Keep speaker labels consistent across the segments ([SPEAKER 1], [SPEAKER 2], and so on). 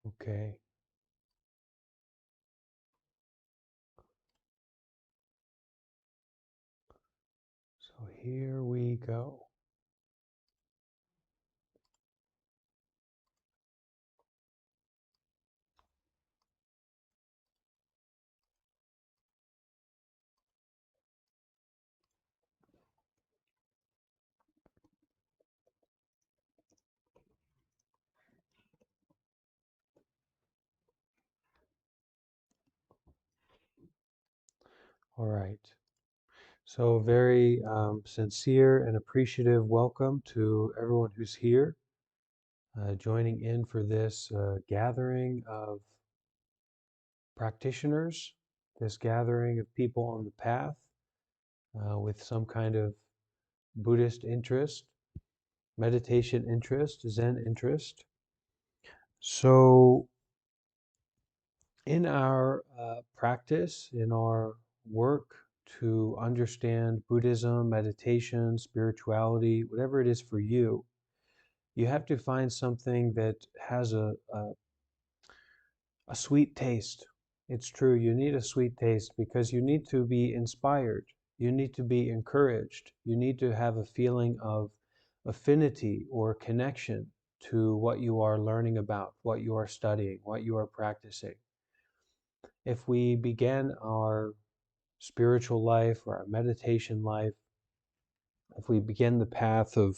[SPEAKER 1] Okay, so here we go. All right. So, very sincere and appreciative welcome to everyone who's here, joining in for this gathering of practitioners, this gathering of people on the path with some kind of Buddhist interest, meditation interest, Zen interest. So, in our practice, in our work to understand Buddhism, meditation, spirituality, whatever it is for you, you have to find something that has a sweet taste. It's true, you need a sweet taste because you need to be inspired. You need to be encouraged. You need to have a feeling of affinity or connection to what you are learning about, what you are studying, what you are practicing. If we begin our spiritual life or our meditation life, if we begin the path of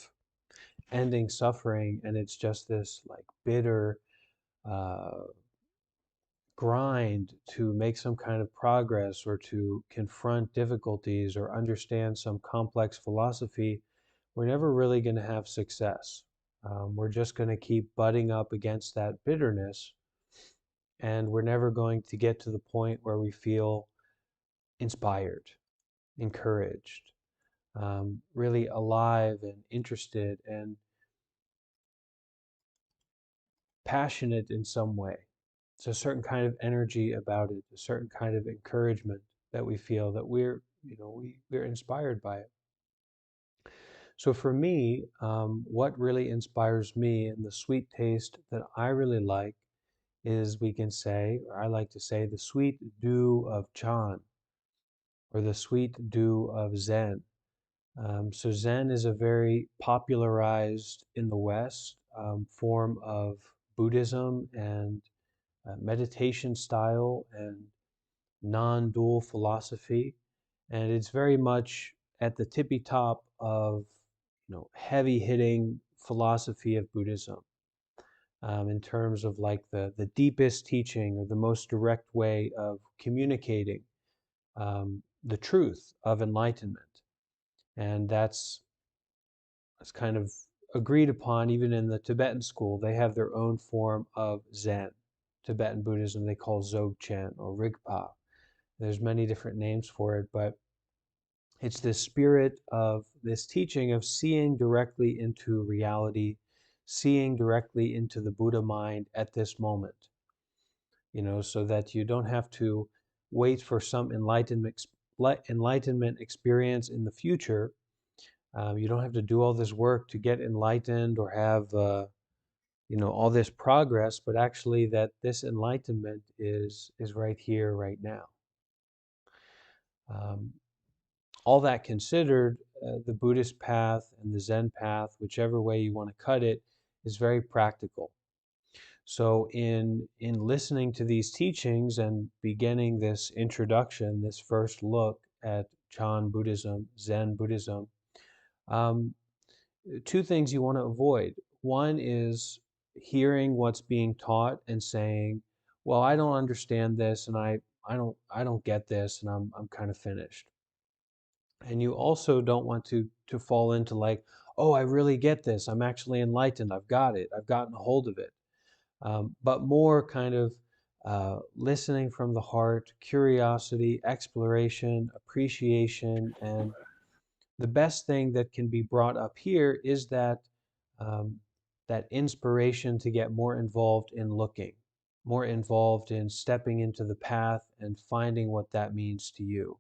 [SPEAKER 1] ending suffering and it's just this like bitter uh, grind to make some kind of progress or to confront difficulties or understand some complex philosophy, we're never really going to have success. We're just going to keep butting up against that bitterness, and we're never going to get to the point where we feel inspired, encouraged, really alive and interested and passionate in some way. It's a certain kind of energy about it, a certain kind of encouragement that we feel that we're inspired by it. So for me, what really inspires me and the sweet taste that I really like is we can say, or I like to say, the sweet dew of Chan or the sweet dew of Zen. So Zen is a very popularized in the West form of Buddhism and meditation style and non-dual philosophy, and it's very much at the tippy top of heavy-hitting philosophy of Buddhism in terms of like the deepest teaching or the most direct way of communicating the truth of enlightenment, and that's kind of agreed upon even in the Tibetan school. They have their own form of Zen. Tibetan Buddhism they call Dzogchen or Rigpa. There's many different names for it, but it's this spirit of this teaching of seeing directly into reality, seeing directly into the Buddha mind at this moment, so that you don't have to wait for some enlightenment experience in the future. You don't have to do all this work to get enlightened or have all this progress, but actually that this enlightenment is right here, right now. Um, all that considered, the Buddhist path and the Zen path, whichever way you want to cut it, is very practical. So in listening to these teachings and beginning this introduction, this first look at Chan Buddhism, Zen Buddhism, um, two things you want to avoid. One is hearing what's being taught and saying, "Well, I don't understand this, and I don't get this, and I'm kind of finished." And you also don't want to fall into like, "Oh, I really get this. I'm actually enlightened. I've got it. I've gotten a hold of it." But more kind of listening from the heart, curiosity, exploration, appreciation, and the best thing that can be brought up here is um, that inspiration to get more involved in looking, more involved in stepping into the path and finding what that means to you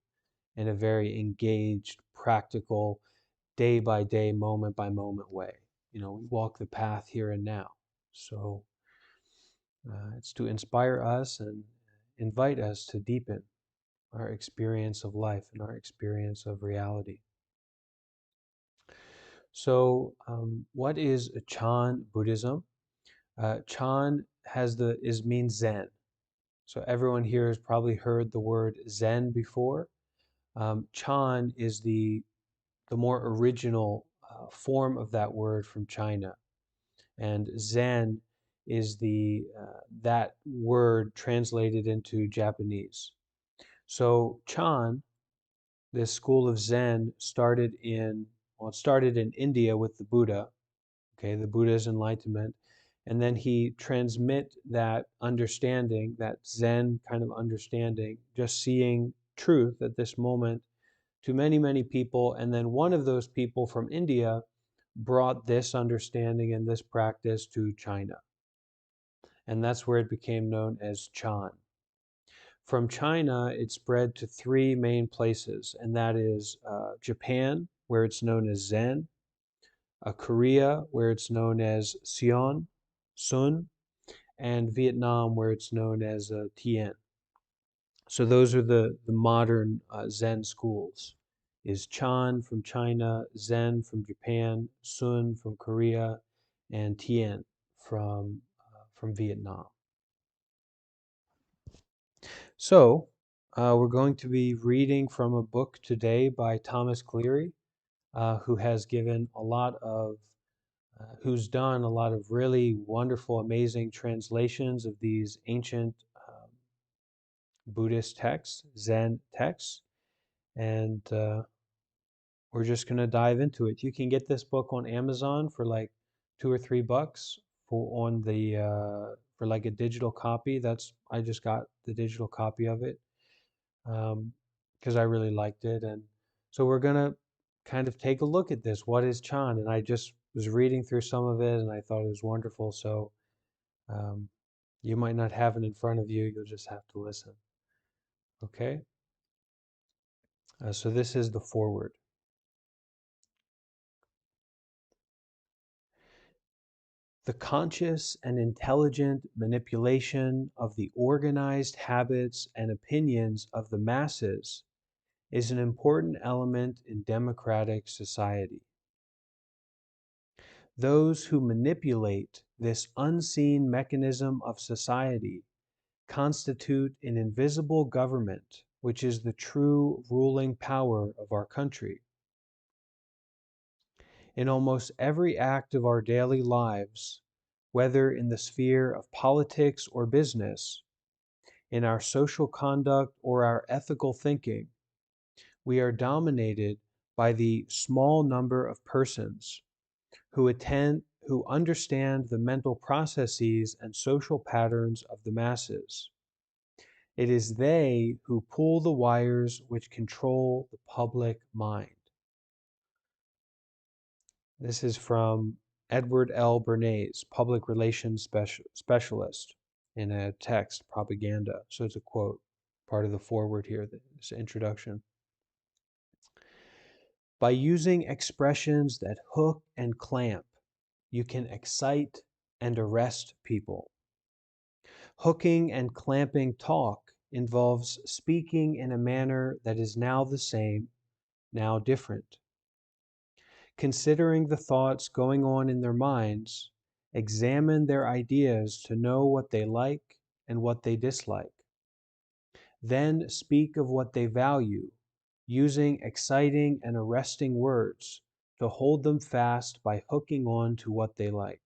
[SPEAKER 1] in a very engaged, practical, day by day, moment by moment way. We walk the path here and now. So It's to inspire us and invite us to deepen our experience of life and our experience of reality. So, what is Chan Buddhism? Chan means Zen. So everyone here has probably heard the word Zen before. Chan is the more original form of that word from China, and Zen is the that word translated into Japanese. So Chan, this school of Zen, it started in India with the Buddha, okay, the Buddha's enlightenment, and then he transmit that understanding, that Zen kind of understanding, just seeing truth at this moment to many, many people. And then one of those people from India brought this understanding and this practice to China. And that's where it became known as Chan. From China, it spread to three main places, and that is Japan, where it's known as Zen, Korea, where it's known as Sun, and Vietnam, where it's known as Tien. So those are the modern Zen schools. Is Chan from China, Zen from Japan, Sun from Korea, and Tien from Vietnam. So we're going to be reading from a book today by Thomas Cleary, who has given a lot of who's done a lot of really wonderful, amazing translations of these ancient Buddhist texts, Zen texts, and we're just going to dive into it. You can get this book on Amazon for like $2 or $3 for like a digital copy. I just got the digital copy of it because I really liked it, and so we're gonna kind of take a look at this. What is Chan? And I just was reading through some of it, and I thought it was wonderful. So um, you might not have it in front of you; you'll just have to listen. Okay. So this is the foreword. The conscious and intelligent manipulation of the organized habits and opinions of the masses is an important element in democratic society. Those who manipulate this unseen mechanism of society constitute an invisible government, which is the true ruling power of our country. In almost every act of our daily lives, whether in the sphere of politics or business, in our social conduct or our ethical thinking, we are dominated by the small number of persons who understand the mental processes and social patterns of the masses. It is they who pull the wires which control the public mind. This is from Edward L. Bernays, public relations specialist, in a text, Propaganda. So it's a quote, part of the foreword here, this introduction. By using expressions that hook and clamp, you can excite and arrest people. Hooking and clamping talk involves speaking in a manner that is now the same, now different. Considering the thoughts going on in their minds, examine their ideas to know what they like and what they dislike. Then speak of what they value, using exciting and arresting words to hold them fast by hooking on to what they like.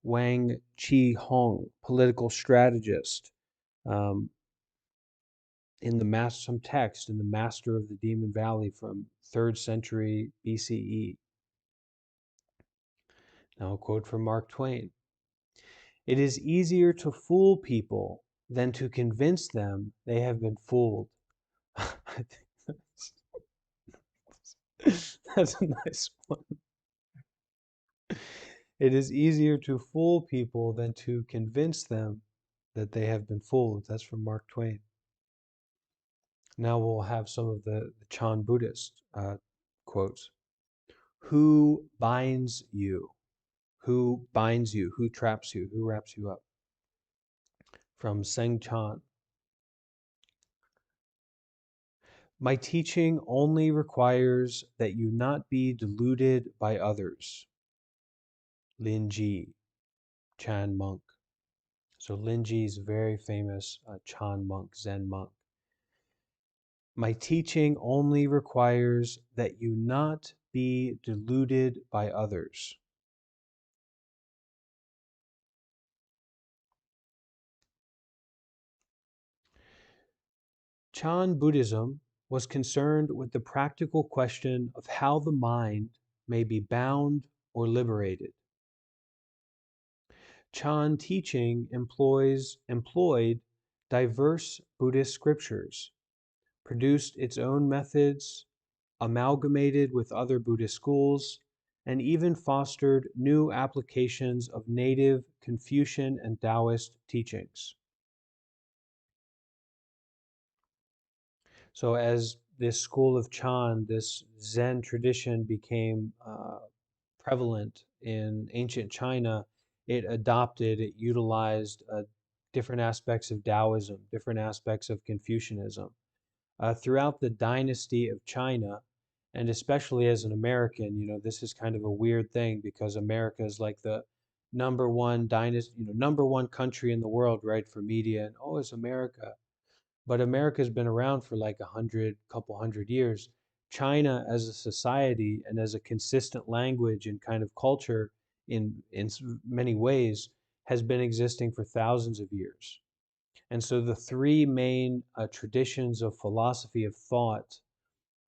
[SPEAKER 1] Wang Chi Hong, political strategist, um, some text in the Master of the Demon Valley from 3rd century BCE. Now a quote from Mark Twain. It is easier to fool people than to convince them they have been fooled. I think that's a nice one. It is easier to fool people than to convince them that they have been fooled. That's from Mark Twain. Now we'll have some of the Chan Buddhist quotes. Who binds you? Who binds you? Who traps you? Who wraps you up? from Seng Chan. My teaching only requires that you not be deluded by others. Lin Ji, Chan monk. So Lin Ji is a very famous Chan monk, Zen monk. My teaching only requires that you not be deluded by others. Chan Buddhism was concerned with the practical question of how the mind may be bound or liberated. Chan teaching employed diverse Buddhist scriptures, produced its own methods, amalgamated with other Buddhist schools, and even fostered new applications of native Confucian and Taoist teachings. So, as this school of Chan, this Zen tradition became prevalent in ancient China, it utilized different aspects of Taoism, different aspects of Confucianism. Throughout the dynasty of China, and especially as an American, this is kind of a weird thing because America is like the number one dynasty, number one country in the world, right, for media, and oh, it's America. But America's been around for like couple hundred years. China as a society and as a consistent language and kind of culture in many ways has been existing for thousands of years. And so the three main traditions of philosophy of thought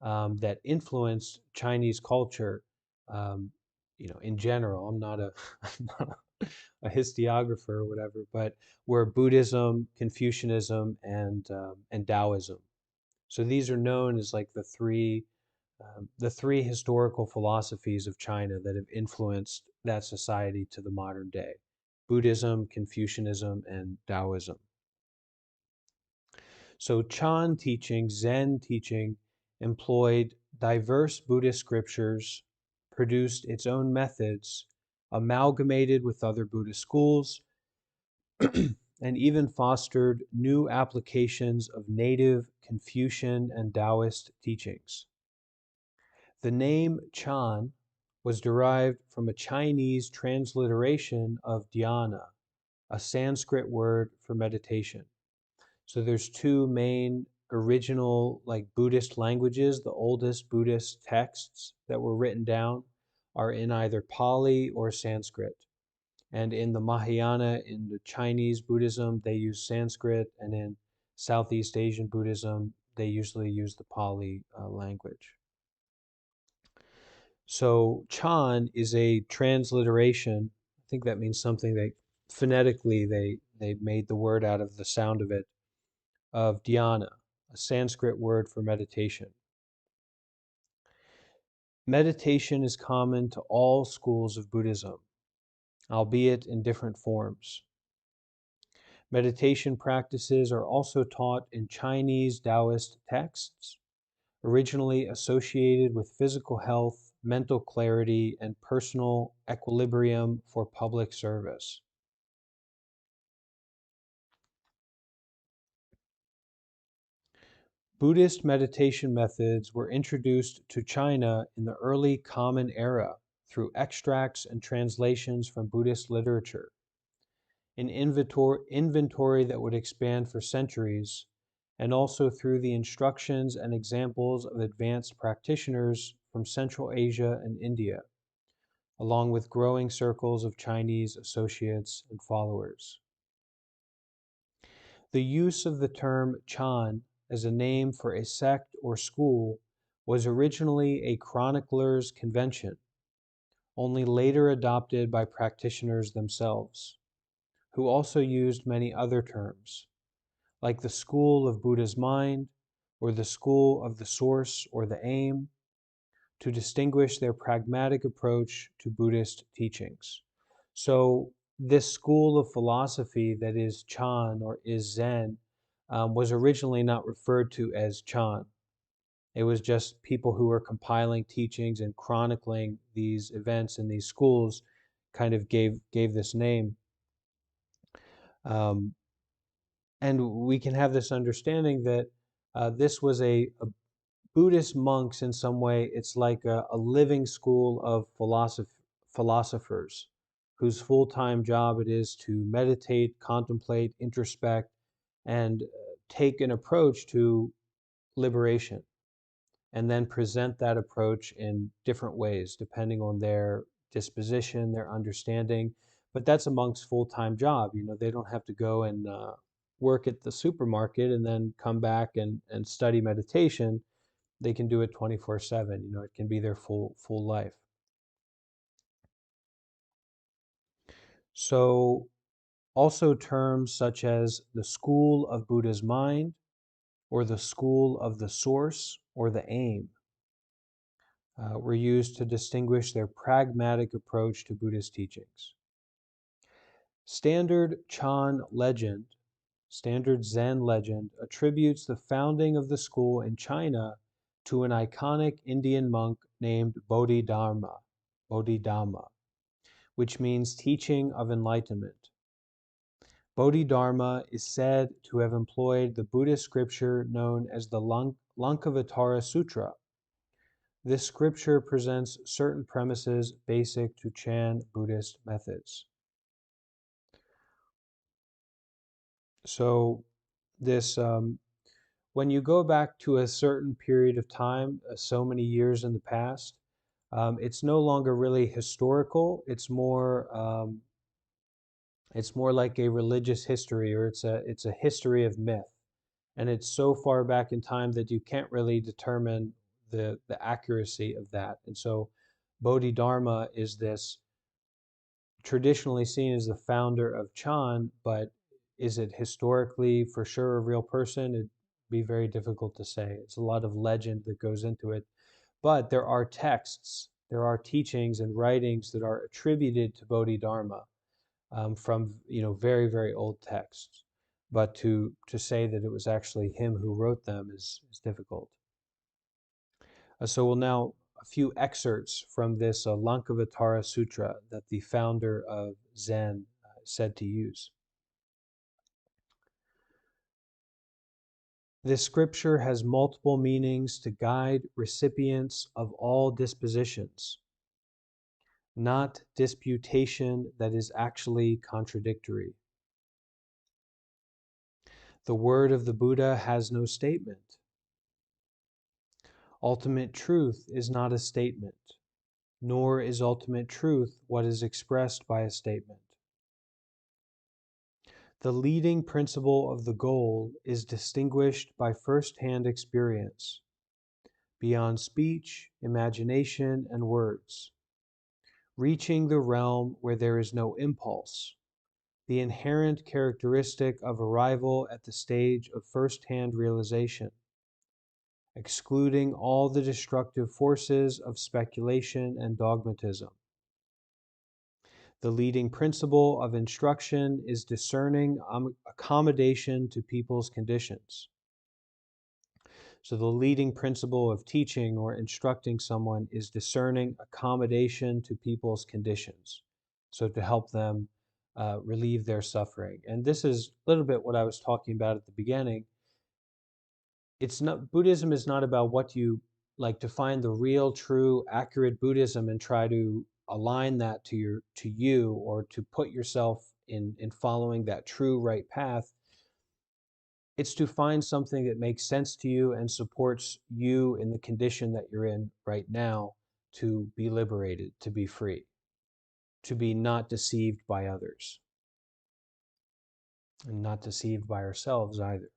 [SPEAKER 1] that influenced Chinese culture, um, in general, I'm not a, I'm not a historiographer or whatever, but were Buddhism, Confucianism, and Taoism. So these are known as like the three historical philosophies of China that have influenced that society to the modern day: Buddhism, Confucianism, and Taoism. So Chan teaching, Zen teaching, employed diverse Buddhist scriptures, produced its own methods, amalgamated with other Buddhist schools, and even fostered new applications of native Confucian and Taoist teachings. The name Chan was derived from a Chinese transliteration of dhyana, a Sanskrit word for meditation. So there's two main original like Buddhist languages. The oldest Buddhist texts that were written down are in either Pali or Sanskrit. And in the Mahayana, in the Chinese Buddhism, they use Sanskrit, and in Southeast Asian Buddhism, they usually use the Pali language. So Chan is a transliteration. I think that means something that phonetically they made the word out of the sound of it, of dhyana, a Sanskrit word for meditation. Meditation is common to all schools of Buddhism, albeit in different forms. Meditation practices are also taught in Chinese Taoist texts, originally associated with physical health, mental clarity, and personal equilibrium for public service. Buddhist meditation methods were introduced to China in the early Common Era through extracts and translations from Buddhist literature, an inventory that would expand for centuries, and also through the instructions and examples of advanced practitioners from Central Asia and India, along with growing circles of Chinese associates and followers. The use of the term Chan as a name for a sect or school was originally a chronicler's convention, only later adopted by practitioners themselves, who also used many other terms, like the school of Buddha's mind, or the school of the source or the aim, to distinguish their pragmatic approach to Buddhist teachings. So, this school of philosophy that is Chan or is Zen was originally not referred to as Chan. It was just people who were compiling teachings and chronicling these events in these schools kind of gave this name. Um, And we can have this understanding that this was a Buddhist monks in some way. It's like a living school of philosophers whose full-time job it is to meditate, contemplate, introspect, and take an approach to liberation, and then present that approach in different ways depending on their disposition, their understanding. But that's a monk's full-time job. They don't have to go and work at the supermarket and then come back and study meditation. They can do it 24/7. It can be their full life. So also terms such as the school of Buddha's mind, or the school of the source, or the aim were used to distinguish their pragmatic approach to Buddhist teachings. Standard Zen legend attributes the founding of the school in China to an iconic Indian monk named Bodhidharma, which means teaching of enlightenment. Bodhidharma is said to have employed the Buddhist scripture known as the Lankavatara Sutra. This scripture presents certain premises basic to Chan Buddhist methods. So this when you go back to a certain period of time, so many years in the past, it's no longer really historical. It's more like a religious history, or it's a history of myth, and it's so far back in time that you can't really determine the accuracy of that. And so, Bodhidharma is this traditionally seen as the founder of Chan, but is it historically for sure a real person? It'd be very difficult to say. It's a lot of legend that goes into it. But there are texts, there are teachings and writings that are attributed to Bodhidharma from very, very old texts. But to say that it was actually him who wrote them is difficult. So we'll now a few excerpts from this Lankavatara Sutra that the founder of Zen said to use. This scripture has multiple meanings to guide recipients of all dispositions, not disputation that is actually contradictory. The word of the Buddha has no statement. Ultimate truth is not a statement, nor is ultimate truth what is expressed by a statement. The leading principle of the goal is distinguished by first-hand experience, beyond speech, imagination, and words, reaching the realm where there is no impulse, the inherent characteristic of arrival at the stage of first-hand realization, excluding all the destructive forces of speculation and dogmatism. The leading principle of instruction is discerning accommodation to people's conditions. So the leading principle of teaching or instructing someone is discerning accommodation to people's conditions. So to help them relieve their suffering. And this is a little bit what I was talking about at the beginning. Buddhism is not about what you like to find the real, true, accurate Buddhism and try to align that to you, or to put yourself in following that true right path. It's to find something that makes sense to you and supports you in the condition that you're in right now, to be liberated, to be free, to be not deceived by others, and not deceived by ourselves either.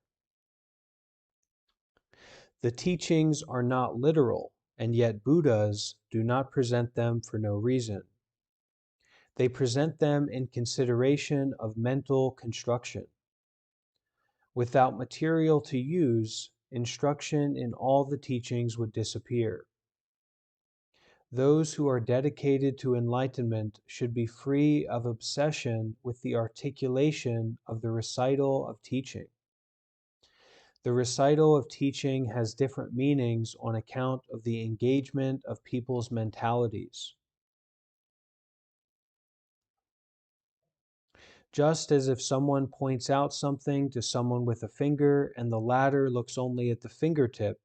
[SPEAKER 1] The teachings are not literal, and yet Buddhas do not present them for no reason. They present them in consideration of mental construction. Without material to use, instruction in all the teachings would disappear. Those who are dedicated to enlightenment should be free of obsession with the articulation of the recital of teaching. The recital of teaching has different meanings on account of the engagement of people's mentalities. Just as if someone points out something to someone with a finger and the latter looks only at the fingertip,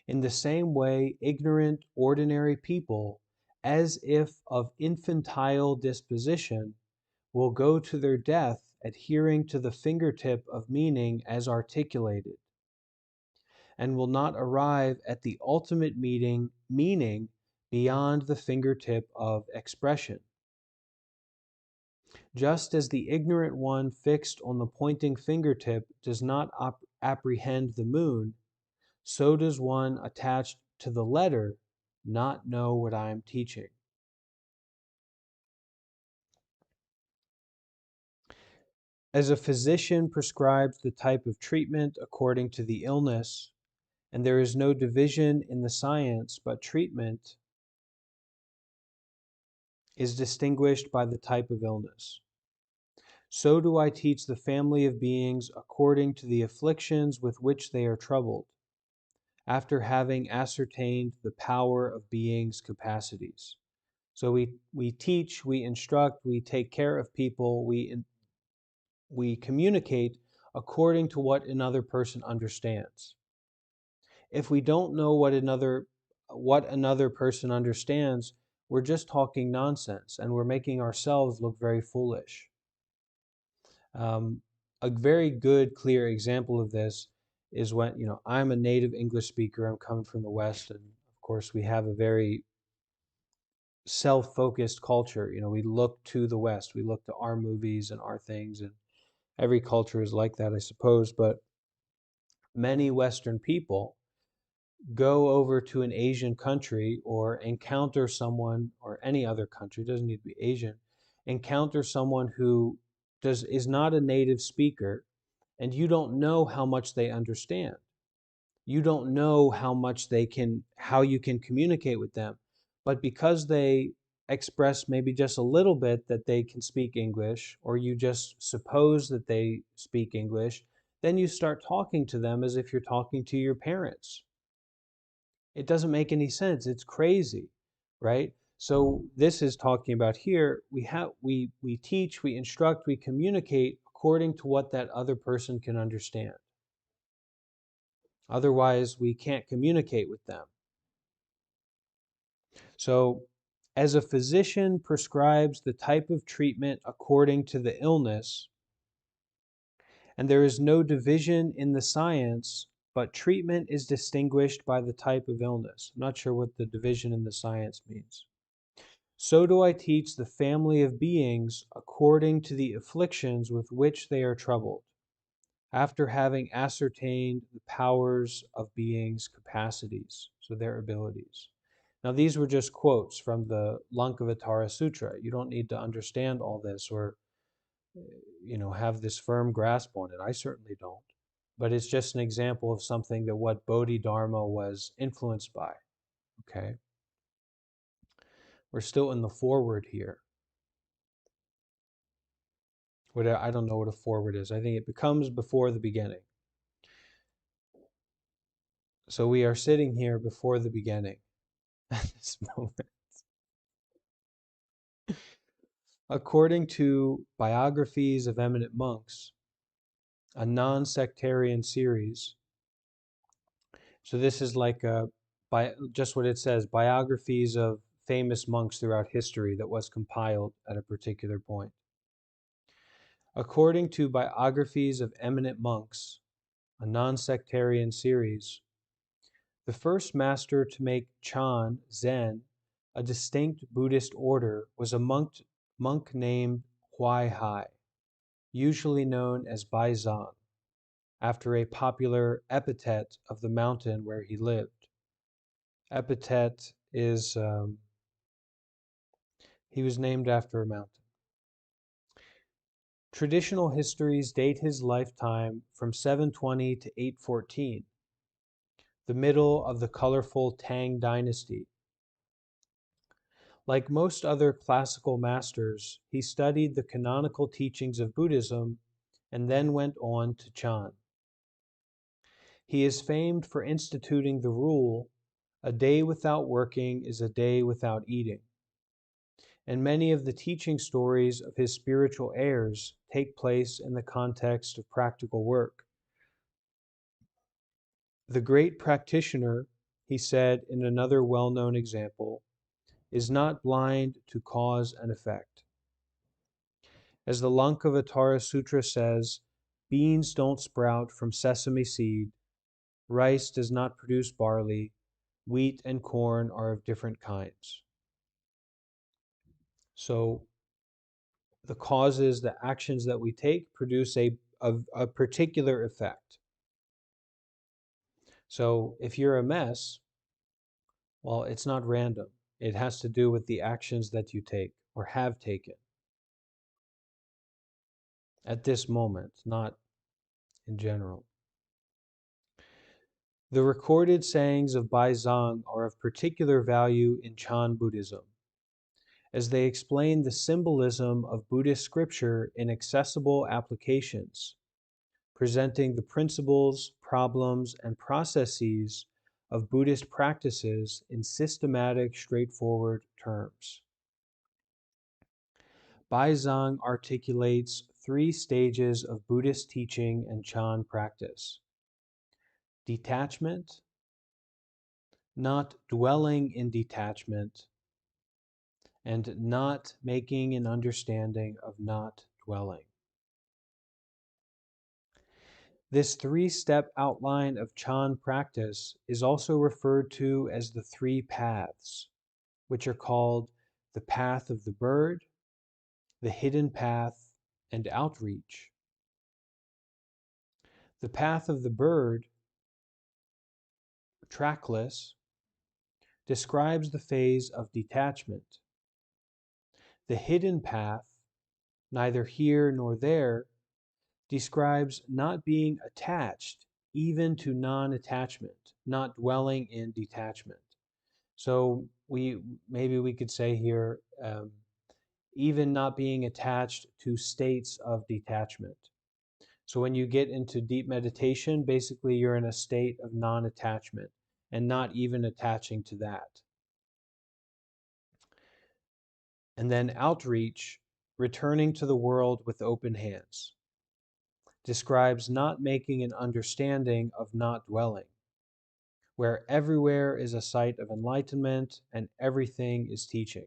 [SPEAKER 1] in the same way, ignorant, ordinary people, as if of infantile disposition, will go to their death adhering to the fingertip of meaning as articulated, and will not arrive at the ultimate meaning beyond the fingertip of expression. Just as the ignorant one fixed on the pointing fingertip does not apprehend the moon, so does one attached to the letter not know what I am teaching. As a physician prescribes the type of treatment according to the illness, and there is no division in the science, but treatment is distinguished by the type of illness. So do I teach the family of beings according to the afflictions with which they are troubled, after having ascertained the power of beings' capacities. So we teach, we instruct, we take care of people, we communicate according to what another person understands. If we don't know what another person understands, we're just talking nonsense and we're making ourselves look very foolish. A very good, clear example of this is when, I'm a native English speaker, I'm coming from the West, and of course we have a very self-focused culture. We look to the West, we look to our movies and our things, and every culture is like that, I suppose, but many Western people go over to an Asian country or encounter someone, or any other country, it doesn't need to be Asian, encounter someone who is not a native speaker, and you don't know how much they understand. You don't know how you can communicate with them. But because they express maybe just a little bit that they can speak English, or you just suppose that they speak English, then you start talking to them as if you're talking to your parents. It doesn't make any sense. It's crazy, right? So this is talking about here, we teach, we instruct, we communicate according to what that other person can understand. Otherwise, we can't communicate with them. So, as a physician prescribes the type of treatment according to the illness, and there is no division in the science, but treatment is distinguished by the type of illness. I'm not sure what the division in the science means. So do I teach the family of beings according to the afflictions with which they are troubled, after having ascertained the powers of beings' capacities, so their abilities. Now, these were just quotes from the Lankavatara Sutra. You don't need to understand all this or, have this firm grasp on it. I certainly don't. But it's just an example of something that what Bodhidharma was influenced by. Okay? We're still in the forward here. I don't know what a forward is. I think it becomes before the beginning. So we are sitting here before the beginning at this moment. According to biographies of eminent monks, a non-sectarian series. So this is like just what it says, biographies of famous monks throughout history that was compiled at a particular point. According to biographies of eminent monks, a non-sectarian series, the first master to make Chan Zen a distinct Buddhist order was a monk named Huai Hai, usually known as Baizan, after a popular epithet of the mountain where he lived. Epithet is, he was named after a mountain. Traditional histories date his lifetime from 720 to 814, the middle of the colorful Tang dynasty. Like most other classical masters, he studied the canonical teachings of Buddhism and then went on to Chan. He is famed for instituting the rule, a day without working is a day without eating. and many of the teaching stories of his spiritual heirs take place in the context of practical work. The great practitioner, he said in another well known example, is not blind to cause and effect. As the Lankavatara Sutra says, beans don't sprout from sesame seed, rice does not produce barley, wheat and corn are of different kinds. So the causes, the actions that we take produce a particular effect. So if you're a mess, well, it's not random. It has to do with the actions that you take or have taken at this moment, not in general. The recorded sayings of Bai Zhang are of particular value in Chan Buddhism, as they explain the symbolism of Buddhist scripture in accessible applications, presenting the principles, problems, and processes of Buddhist practices in systematic, straightforward terms. Bai Zhang articulates 3 stages of Buddhist teaching and Chan practice: detachment, not dwelling in detachment, and not making an understanding of not dwelling. This 3-step outline of Chan practice is also referred to as the 3 paths, which are called the path of the bird, the hidden path, and outreach. The path of the bird, trackless, describes the phase of detachment. The hidden path, neither here nor there, describes not being attached even to non-attachment, not dwelling in detachment. So maybe we could say here, even not being attached to states of detachment. So when you get into deep meditation, basically you're in a state of non-attachment and not even attaching to that. And then outreach, returning to the world with open hands, describes not making an understanding of not dwelling, where everywhere is a site of enlightenment and everything is teaching.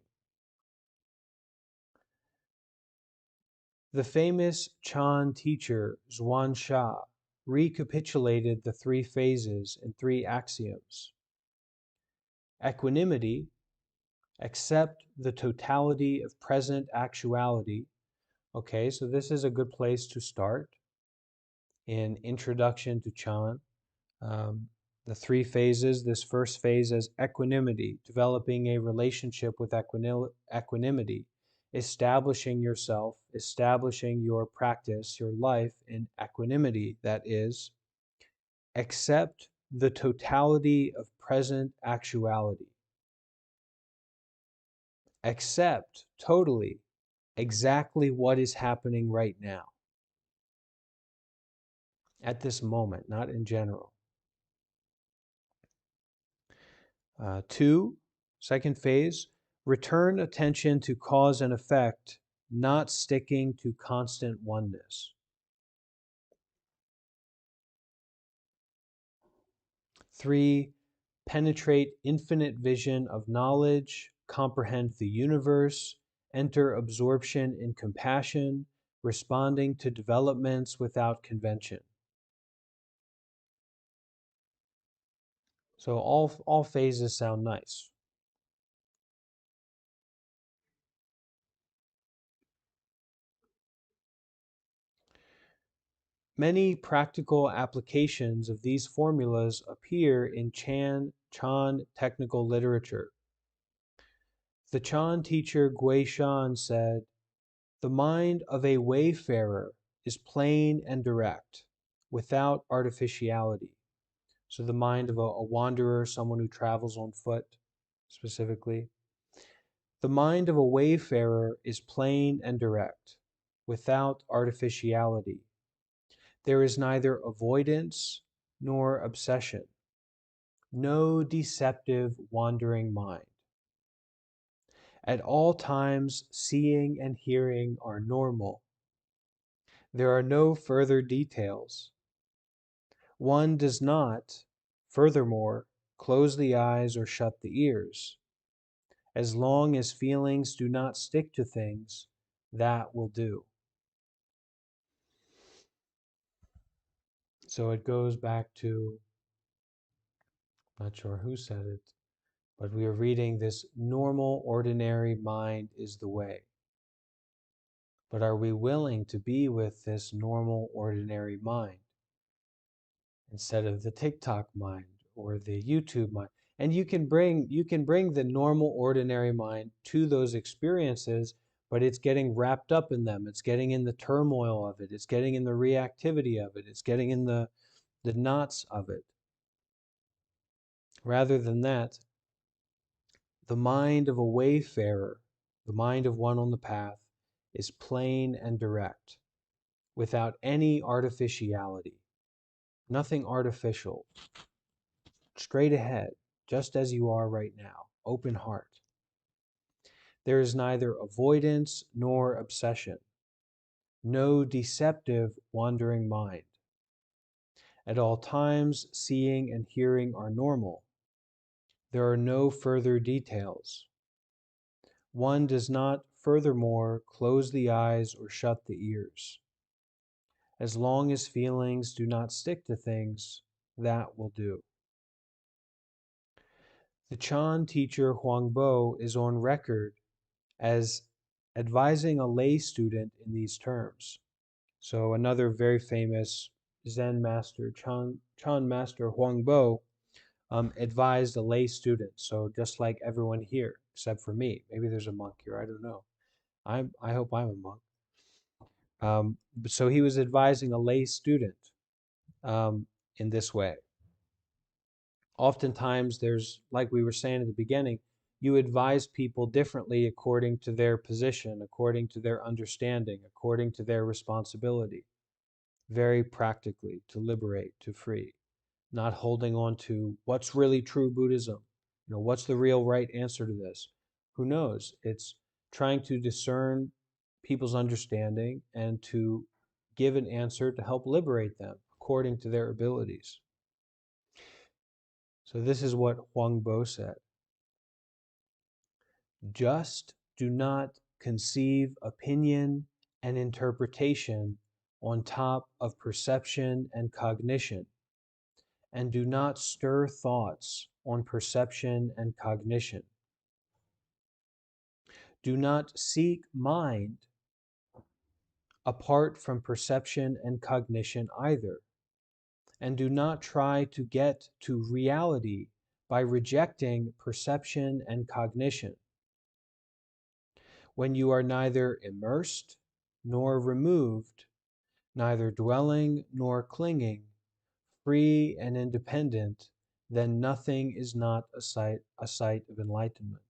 [SPEAKER 1] The famous Chan teacher Zhuan Sha recapitulated the 3 phases in 3 axioms. Equanimity, accept the totality of present actuality. Okay, so this is a good place to start in Introduction to Chan. The 3 phases, this first phase is equanimity, developing a relationship with equanimity, establishing yourself, establishing your practice, your life in equanimity. That is, accept the totality of present actuality. Accept totally exactly what is happening right now, at this moment, not in general. 2, second phase, return attention to cause and effect, not sticking to constant oneness. 3, penetrate infinite vision of knowledge, comprehend the universe, enter absorption in compassion, responding to developments without convention. So all phases sound nice. Many practical applications of these formulas appear in Chan technical literature. The Chan teacher Gui Shan said, "The mind of a wayfarer is plain and direct, without artificiality." So the mind of a wanderer, someone who travels on foot specifically. The mind of a wayfarer is plain and direct, without artificiality. There is neither avoidance nor obsession, no deceptive wandering mind. At all times, seeing and hearing are normal. There are no further details. One does not, furthermore, close the eyes or shut the ears. As long as feelings do not stick to things, that will do. So it goes back to, not sure who said it, but we are reading this normal, ordinary mind is the way. But are we willing to be with this normal, ordinary mind instead of the TikTok mind or the YouTube mind? And you can bring the normal, ordinary mind to those experiences, but it's getting wrapped up in them. It's getting in the turmoil of it. It's getting in the reactivity of it. It's getting in the knots of it. Rather than that, the mind of a wayfarer, the mind of one on the path, is plain and direct, without any artificiality, nothing artificial, straight ahead, just as you are right now, open heart. There is neither avoidance nor obsession, no deceptive wandering mind. At all times, seeing and hearing are normal. There are no further details. One does not, furthermore, close the eyes or shut the ears. As long as feelings do not stick to things, that will do. The Chan teacher Huangbo is on record as advising a lay student in these terms. So another very famous Zen master, Chan master Huangbo, advised a lay student. So just like everyone here, except for me. Maybe there's a monk here, I don't know. I hope I'm a monk. So he was advising a lay student in this way. Oftentimes, there's, like we were saying at the beginning, you advise people differently according to their position, according to their understanding, according to their responsibility, very practically to liberate, to free, not holding on to what's really true Buddhism. What's the real right answer to this? Who knows? It's trying to discern people's understanding and to give an answer to help liberate them according to their abilities. So this is what Huangbo said. Just do not conceive opinion and interpretation on top of perception and cognition, and do not stir thoughts on perception and cognition. Do not seek mind apart from perception and cognition either, and do not try to get to reality by rejecting perception and cognition. When you are neither immersed nor removed, neither dwelling nor clinging, free and independent, then nothing is not a sight of enlightenment.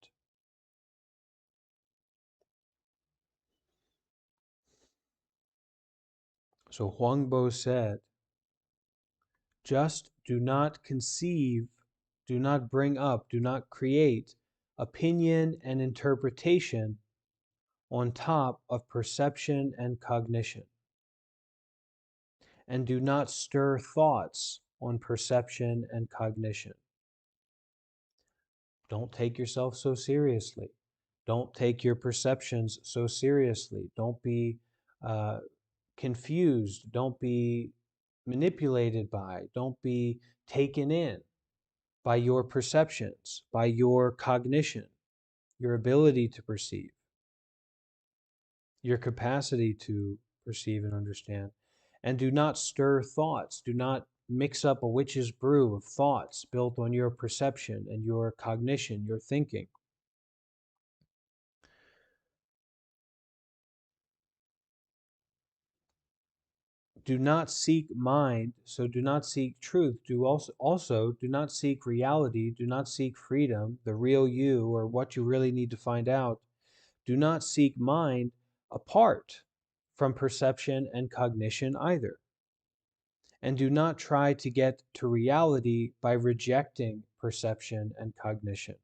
[SPEAKER 1] So Huangbo said, just do not conceive, do not bring up, do not create opinion and interpretation on top of perception and cognition, and do not stir thoughts on perception and cognition. Don't take yourself so seriously. Don't take your perceptions so seriously. Don't be confused. Don't be manipulated by. Don't be taken in by your perceptions, by your cognition, your ability to perceive, your capacity to perceive and understand. And do not stir thoughts. Do not mix up a witch's brew of thoughts built on your perception and your cognition, your thinking. Do not seek mind, so do not seek truth. Do also do not seek reality, do not seek freedom, the real you, or what you really need to find out. Do not seek mind apart from perception and cognition either. And do not try to get to reality by rejecting perception and cognition.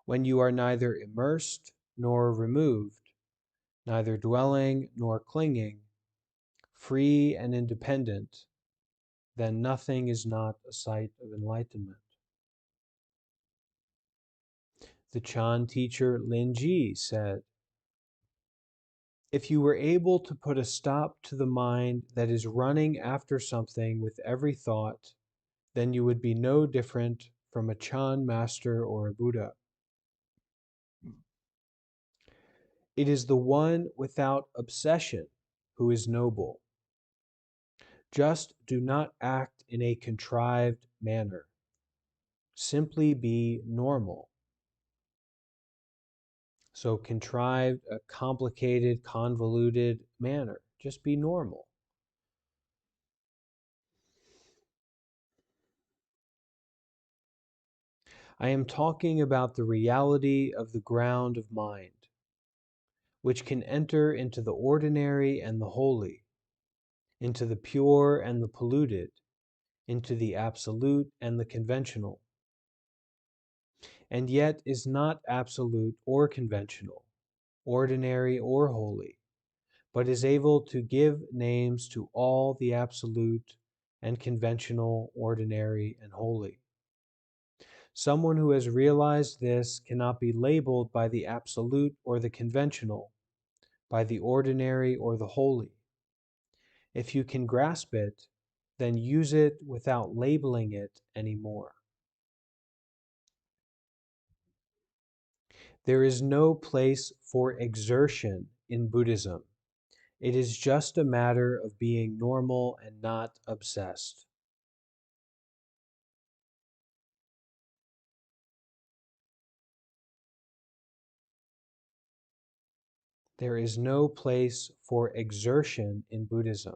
[SPEAKER 1] when you are neither immersed nor removed, neither dwelling nor clinging, free and independent, then nothing is not a site of enlightenment. The Chan teacher Lin Ji said, if you were able to put a stop to the mind that is running after something with every thought, then you would be no different from a Chan master or a Buddha. It is the one without obsession who is noble. Just do not act in a contrived manner. Simply be normal. So contrived, a complicated, convoluted manner. Just be normal. I am talking about the reality of the ground of mind, which can enter into the ordinary and the holy, into the pure and the polluted, into the absolute and the conventional, and yet is not absolute or conventional, ordinary or holy, but is able to give names to all the absolute and conventional, ordinary, and holy. Someone who has realized this cannot be labeled by the absolute or the conventional, by the ordinary or the holy. If you can grasp it, then use it without labeling it anymore. There is no place for exertion in Buddhism. It is just a matter of being normal and not obsessed. There is no place for exertion in Buddhism.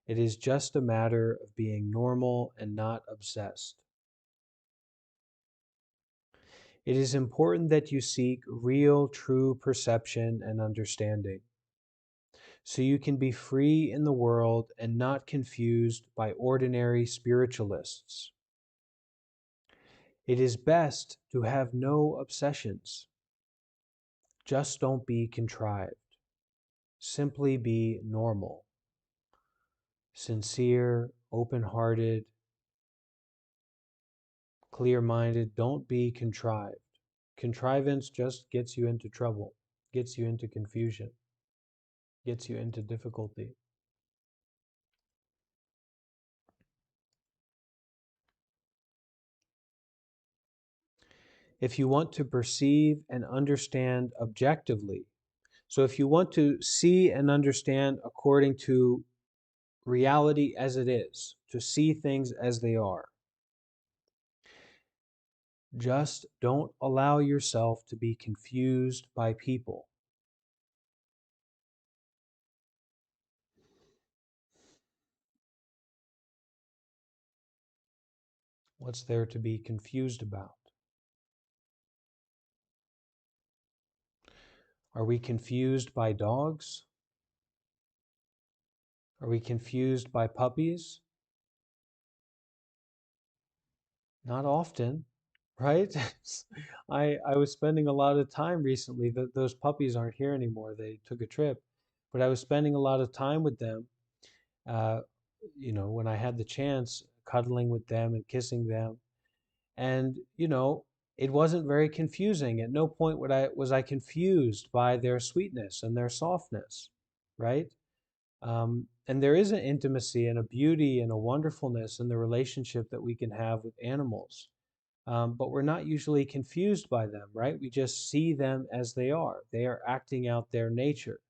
[SPEAKER 1] It is just a matter of being normal and not obsessed. It is important that you seek real, true perception and understanding, so you can be free in the world and not confused by ordinary spiritualists. It is best to have no obsessions. Just don't be contrived. Simply be normal, sincere, open-hearted, clear-minded. Don't be contrived. Contrivance just gets you into trouble, gets you into confusion, gets you into difficulty. If you want to perceive and understand objectively, so if you want to see and understand according to reality as it is, to see things as they are, just don't allow yourself to be confused by people. What's there to be confused about? Are we confused by dogs? Are we confused by puppies? Not often, right? I was spending a lot of time recently. Those puppies aren't here anymore. They took a trip, but I was spending a lot of time with them. Uh, when I had the chance, cuddling with them and kissing them, and it wasn't very confusing. At no point was I confused by their sweetness and their softness, right? And there is an intimacy and a beauty and a wonderfulness in the relationship that we can have with animals. But we're not usually confused by them, right? We just see them as they are. They are acting out their nature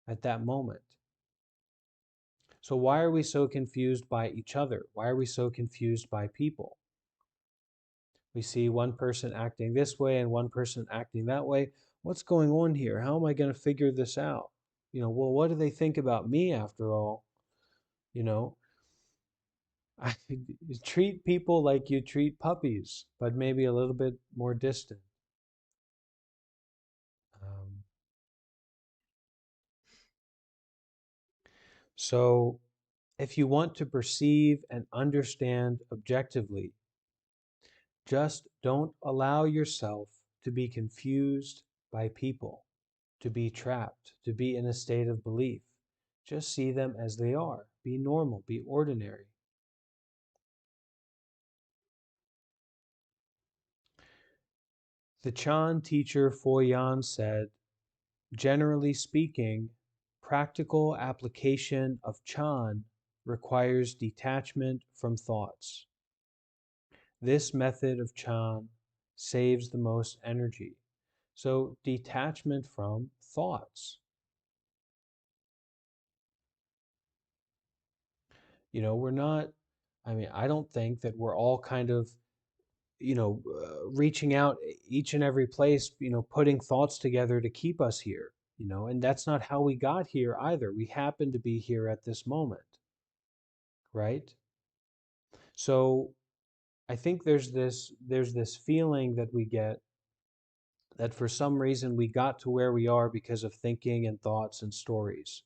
[SPEAKER 1] at that moment. So why are we so confused by each other? Why are we so confused by people? We see one person acting this way and one person acting that way. What's going on here? How am I going to figure this out? Well, what do they think about me after all? You know, I treat people like you treat puppies, but maybe a little bit more distant. Um, so, if you want to perceive and understand objectively, just don't allow yourself to be confused by people, to be trapped, to be in a state of belief. Just see them as they are. Be normal, be ordinary. The Chan teacher Foyan said, generally speaking, practical application of Chan requires detachment from thoughts. This method of Chan saves the most energy. So, detachment from thoughts. We're not, I don't think that we're all kind of, reaching out each and every place, putting thoughts together to keep us here, and that's not how we got here either. We happen to be here at this moment, right? So I think there's this feeling that we get that for some reason we got to where we are because of thinking and thoughts and stories.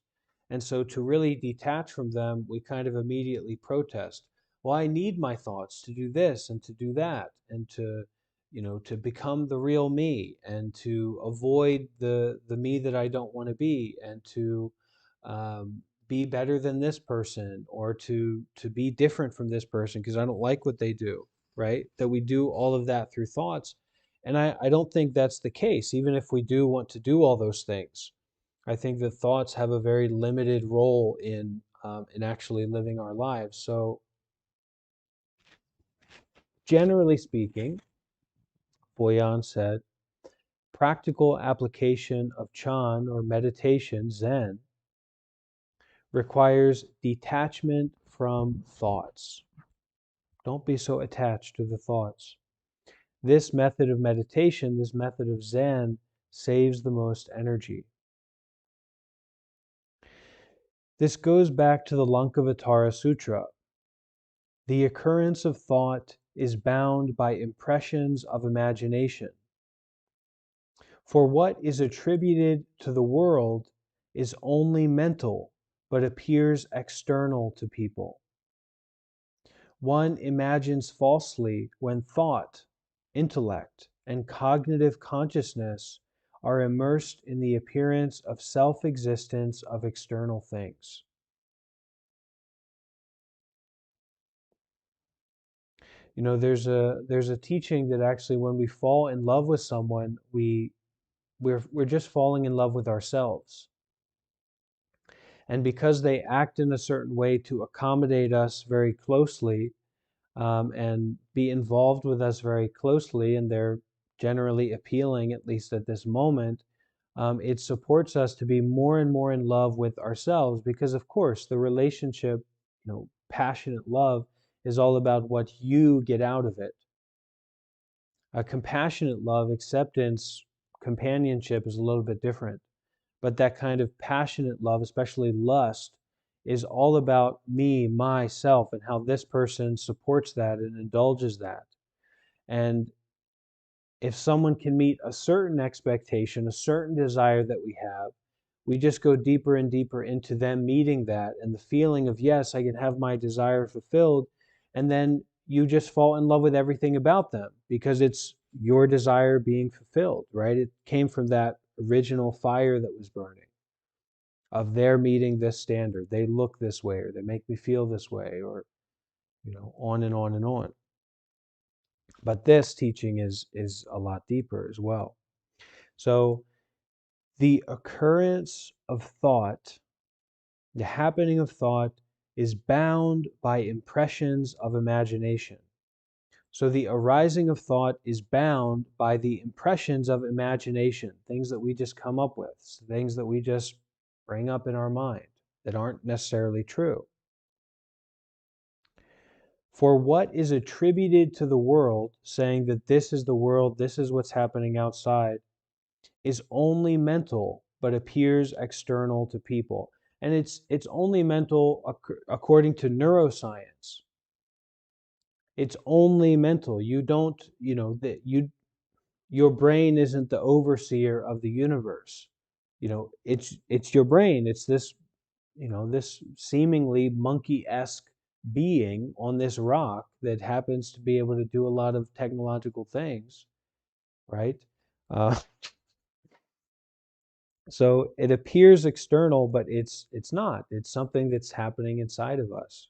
[SPEAKER 1] And so to really detach from them, we kind of immediately protest. Well, I need my thoughts to do this and to do that and to become the real me and to avoid the me that I don't want to be and to be better than this person or to be different from this person because I don't like what they do, right? That we do all of that through thoughts, and I don't think that's the case, even if we do want to do all those things. I think that thoughts have a very limited role in actually living our lives. So, generally speaking, Boyan said, practical application of Chan or meditation, Zen, requires detachment from thoughts. Don't be so attached to the thoughts. This method of meditation, this method of Zen, saves the most energy. This goes back to the Lankavatara Sutra. The occurrence of thought is bound by impressions of imagination. For what is attributed to the world is only mental, but appears external to people. One imagines falsely when thought, intellect, and cognitive consciousness are immersed in the appearance of self-existence of external things. There's a teaching that actually when we fall in love with someone, we're just falling in love with ourselves. And because they act in a certain way to accommodate us very closely, and be involved with us very closely, and they're generally appealing, at least at this moment, it supports us to be more and more in love with ourselves because, of course, the relationship, passionate love is all about what you get out of it. A compassionate love, acceptance, companionship is a little bit different. But that kind of passionate love, especially lust, is all about me, myself, and how this person supports that and indulges that. And if someone can meet a certain expectation, a certain desire that we have, we just go deeper and deeper into them meeting that and the feeling of, yes, I can have my desire fulfilled. And then you just fall in love with everything about them because it's your desire being fulfilled, right? It came from that original fire that was burning of their meeting this standard. They look this way, or they make me feel this way, or on and on and on. But this teaching is a lot deeper as well. So the occurrence of thought, the happening of thought, is bound by impressions of imagination. So the arising of thought is bound by the impressions of imagination, things that we just come up with, things that we just bring up in our mind that aren't necessarily true. For what is attributed to the world, saying that this is the world, this is what's happening outside, is only mental, but appears external to people. And it's only mental according to neuroscience. It's only mental. You don't, that your brain isn't the overseer of the universe. It's your brain. It's this seemingly monkey-esque being on this rock that happens to be able to do a lot of technological things, right? Uh, so it appears external, but it's not. It's something that's happening inside of us.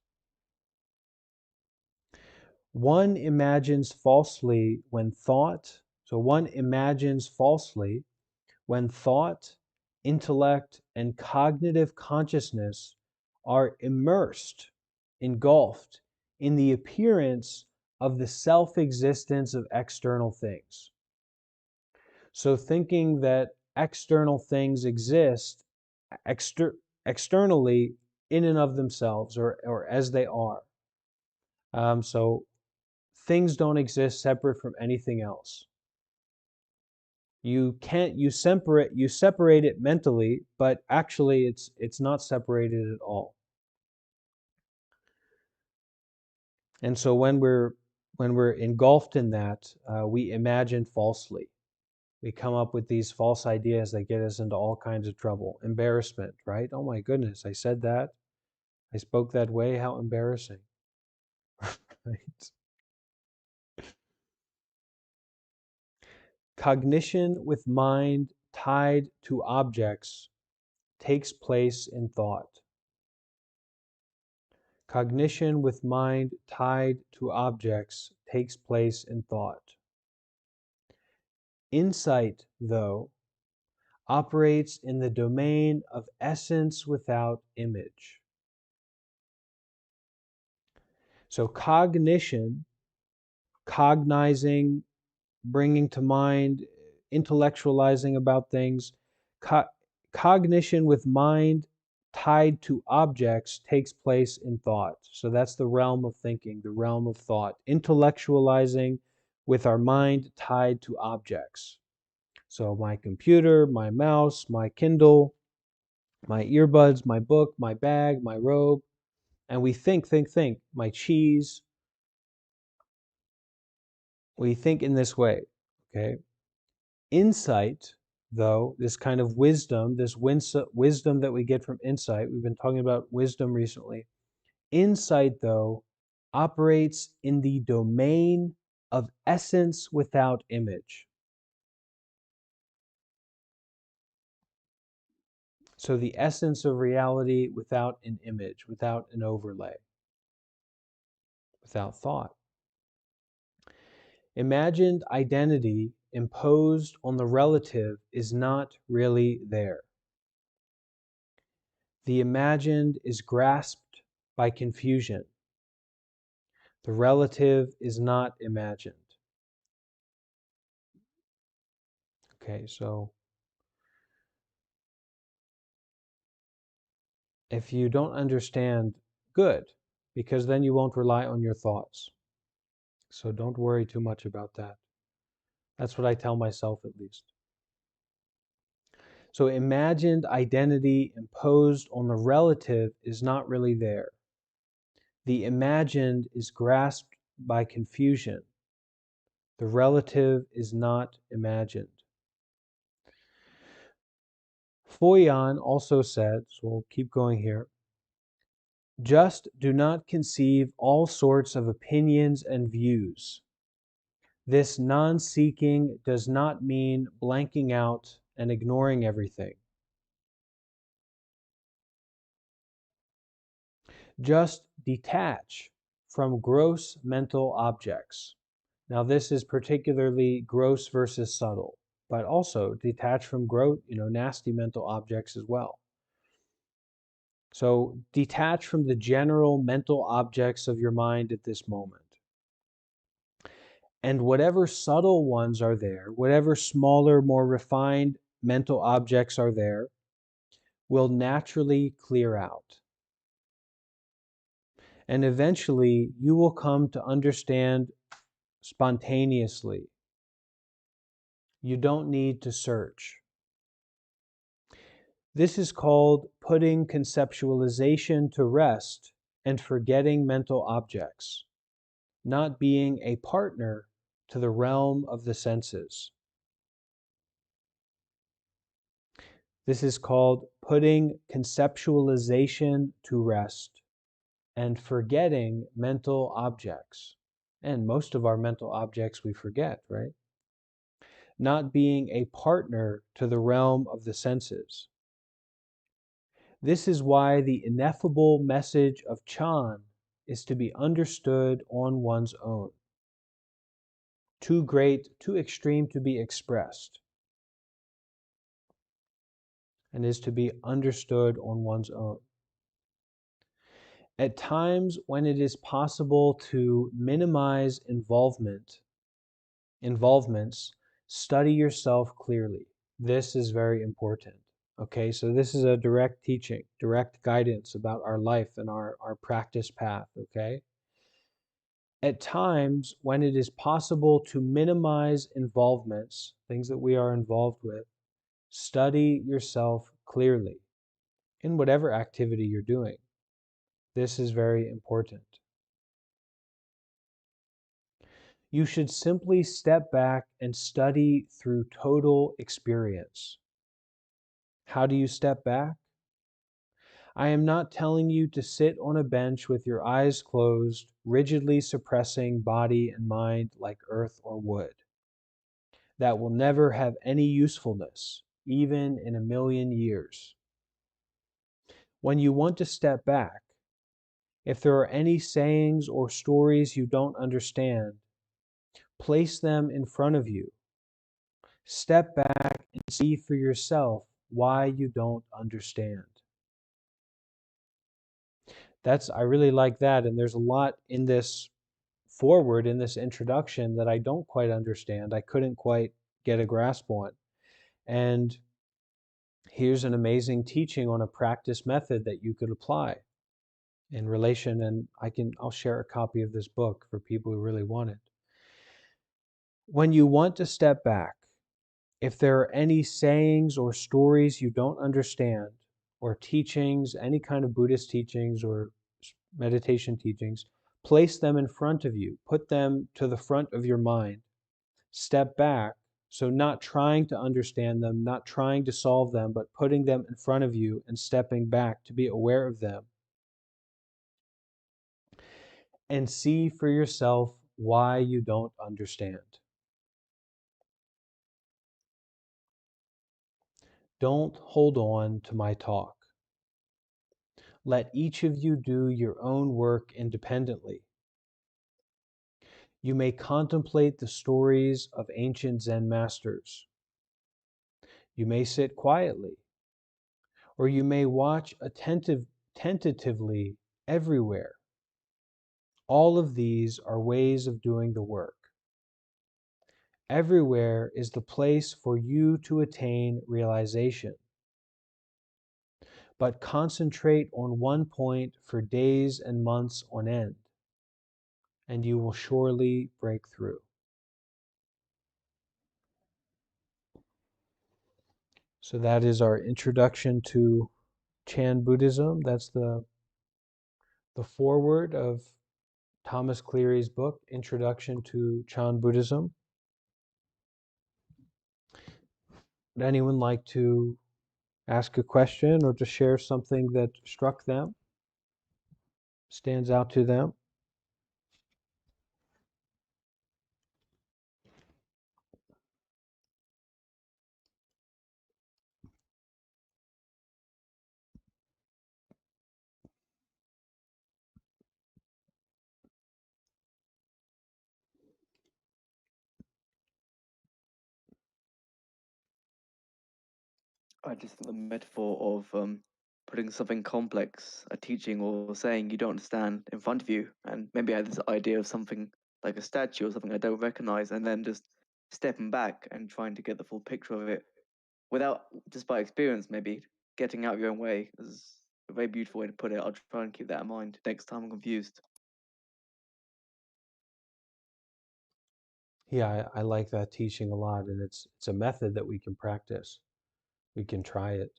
[SPEAKER 1] One imagines falsely when thought, so one imagines falsely when thought, intellect, and cognitive consciousness are immersed, engulfed in the appearance of the self existence of external things. So, thinking that external things exist externally in and of themselves or as they are. So, things don't exist separate from anything else. You separate it mentally, but actually it's not separated at all. And so when we're engulfed in that, we imagine falsely. We come up with these false ideas that get us into all kinds of trouble. Embarrassment, right? Oh my goodness, I said that. I spoke that way. How embarrassing. Right? Cognition with mind tied to objects takes place in thought. Cognition with mind tied to objects takes place in thought. Insight, though, operates in the domain of essence without image. So, cognition, cognizing, bringing to mind, intellectualizing about things, co- cognition with mind tied to objects takes place in thought. So that's the realm of thinking, the realm of thought. Intellectualizing with our mind tied to objects. So my computer, my mouse, my Kindle, my earbuds, my book, my bag, my robe. And we think. My cheese. We think in this way. Okay. Insight, though, this kind of wisdom, this wisdom that we get from insight, we've been talking about wisdom recently. Insight, though, operates in the domain of essence without image. So the essence of reality without an image, without an overlay, without thought. Imagined identity imposed on the relative is not really there. The imagined is grasped by confusion. The relative is not imagined. Okay, so if you don't understand, good, because then you won't rely on your thoughts. So don't worry too much about that. That's what I tell myself, at least. So imagined identity imposed on the relative is not really there. The imagined is grasped by confusion. The relative is not imagined. Foyan also said, so we'll keep going here, just do not conceive all sorts of opinions and views. This non-seeking does not mean blanking out and ignoring everything. Just detach from gross mental objects. Now, this is particularly gross versus subtle, but also detach from nasty mental objects as well. So detach from the general mental objects of your mind at this moment. And whatever subtle ones are there, whatever smaller, more refined mental objects are there, will naturally clear out. And eventually, you will come to understand spontaneously. You don't need to search. This is called putting conceptualization to rest and forgetting mental objects, not being a partner to the realm of the senses. This is called putting conceptualization to rest and forgetting mental objects. And most of our mental objects we forget, right? not being a partner to the realm of the senses. This is why the ineffable message of Chan is to be understood on one's own. Too great, too extreme to be expressed, and is to be understood on one's own. At times when it is possible to minimize involvements, study yourself clearly. This is very important. Okay, so this is a direct teaching, direct guidance about our life and our practice path. Okay. At times when it is possible to minimize involvements, things that we are involved with, study yourself clearly in whatever activity you're doing. This is very important. You should simply step back and study through total experience. How do you step back? I am not telling you to sit on a bench with your eyes closed, rigidly suppressing body and mind like earth or wood. That will never have any usefulness, even in a million years. When you want to step back, if there are any sayings or stories you don't understand, place them in front of you. Step back and see for yourself why you don't understand. I really like that. And there's a lot in this forward, in this introduction, that I don't quite understand. I couldn't quite get a grasp on. And here's an amazing teaching on a practice method that you could apply in relation. And I'll share a copy of this book for people who really want it. When you want to step back, if there are any sayings or stories you don't understand, or teachings, any kind of Buddhist teachings or meditation teachings, place them in front of you. Put them to the front of your mind. Step back. So, not trying to understand them, not trying to solve them, but putting them in front of you and stepping back to be aware of them. And see for yourself why you don't understand. Don't hold on to my talk. Let each of you do your own work independently. You may contemplate the stories of ancient Zen masters. You may sit quietly, or you may watch tentatively everywhere. All of these are ways of doing the work. Everywhere is the place for you to attain realization. But concentrate on one point for days and months on end, and you will surely break through. So that is our introduction to Chan Buddhism. That's the foreword of Thomas Cleary's book, Introduction to Chan Buddhism. Would anyone like to ask a question or to share something that struck them, stands out to them?
[SPEAKER 2] I just think the metaphor of putting something complex, a teaching or saying you don't understand in front of you, and maybe I had this idea of something like a statue or something I don't recognize, and then just stepping back and trying to get the full picture of it without, just by experience, maybe getting out of your own way is a very beautiful way to put it. I'll try and keep that in mind next time I'm confused.
[SPEAKER 1] Yeah, I like that teaching a lot, and it's a method that we can practice. We can try it.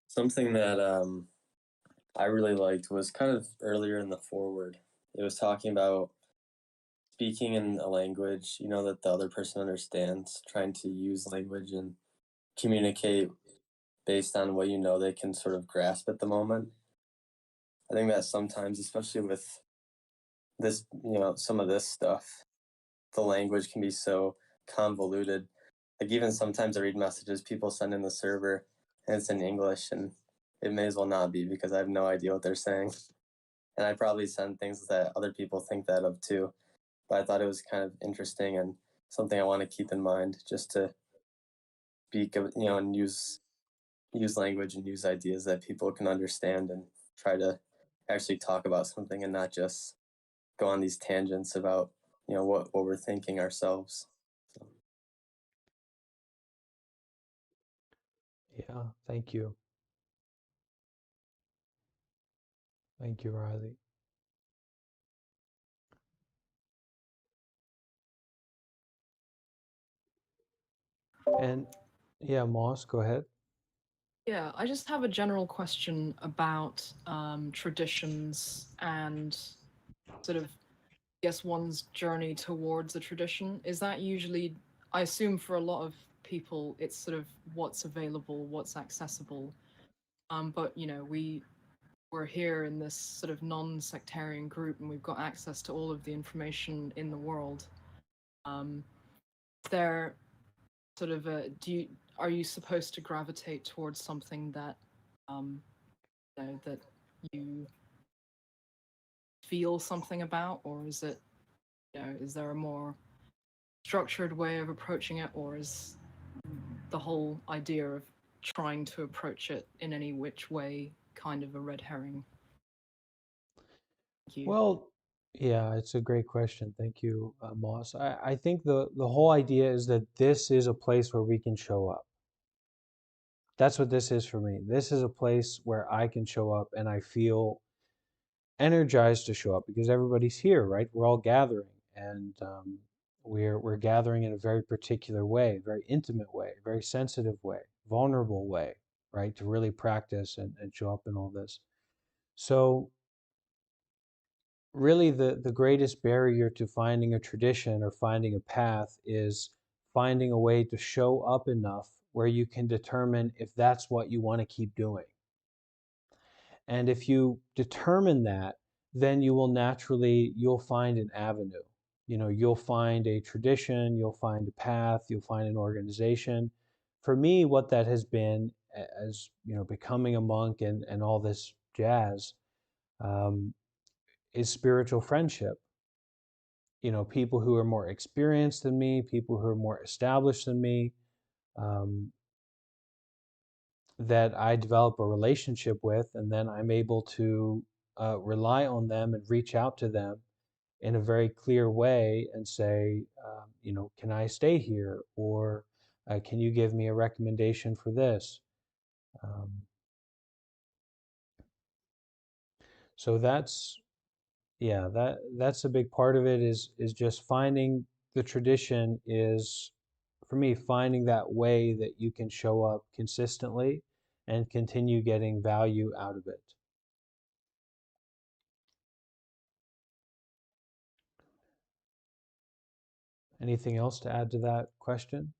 [SPEAKER 3] Something that I really liked was kind of earlier in the forward. It was talking about speaking in a language, that the other person understands, trying to use language and communicate based on what they can sort of grasp at the moment. I think that sometimes, especially with this, some of this stuff, the language can be so convoluted. Like even sometimes I read messages people send in the server and it's in English and it may as well not be because I have no idea what they're saying. And I probably send things that other people think that of too. But I thought it was kind of interesting and something I want to keep in mind just to speak, and use language and use ideas that people can understand and try to actually talk about something and not just go on these tangents about what we're thinking ourselves. So,
[SPEAKER 1] Yeah, thank you. Thank you, Riley. And yeah, Moss, go ahead.
[SPEAKER 4] Yeah, I just have a general question about traditions and sort of, I guess, one's journey towards a tradition. Is that usually, I assume for a lot of people, it's sort of what's available, what's accessible. But we're here in this sort of non-sectarian group, and we've got access to all of the information in the world. Is there sort of a are you supposed to gravitate towards something that um, that you feel something about, or is it, is there a more structured way of approaching it, or is the whole idea of trying to approach it in any which way kind of a red herring? Thank you.
[SPEAKER 1] Well, yeah, it's a great question. Thank you, Moss. I think the whole idea is that this is a place where we can show up. That's what this is for me. This is a place where I can show up and I feel energized to show up because everybody's here, right? We're all gathering, and we're gathering in a very particular way, very intimate way, very sensitive way, vulnerable way, right? To really practice and show up in all this. So really the greatest barrier to finding a tradition or finding a path is finding a way to show up enough where you can determine if that's what you want to keep doing. And if you determine that, then you'll find an avenue. You'll find a tradition, you'll find a path, you'll find an organization. For me, what that has been, as becoming a monk and all this jazz, um, is spiritual friendship. People who are more experienced than me, people who are more established than me, um, that I develop a relationship with, and then I'm able to rely on them and reach out to them in a very clear way and say, can I stay here? Or can you give me a recommendation for this? Um, so yeah, that's a big part of it is just finding the tradition is, for me, finding that way that you can show up consistently and continue getting value out of it. Anything else to add to that question?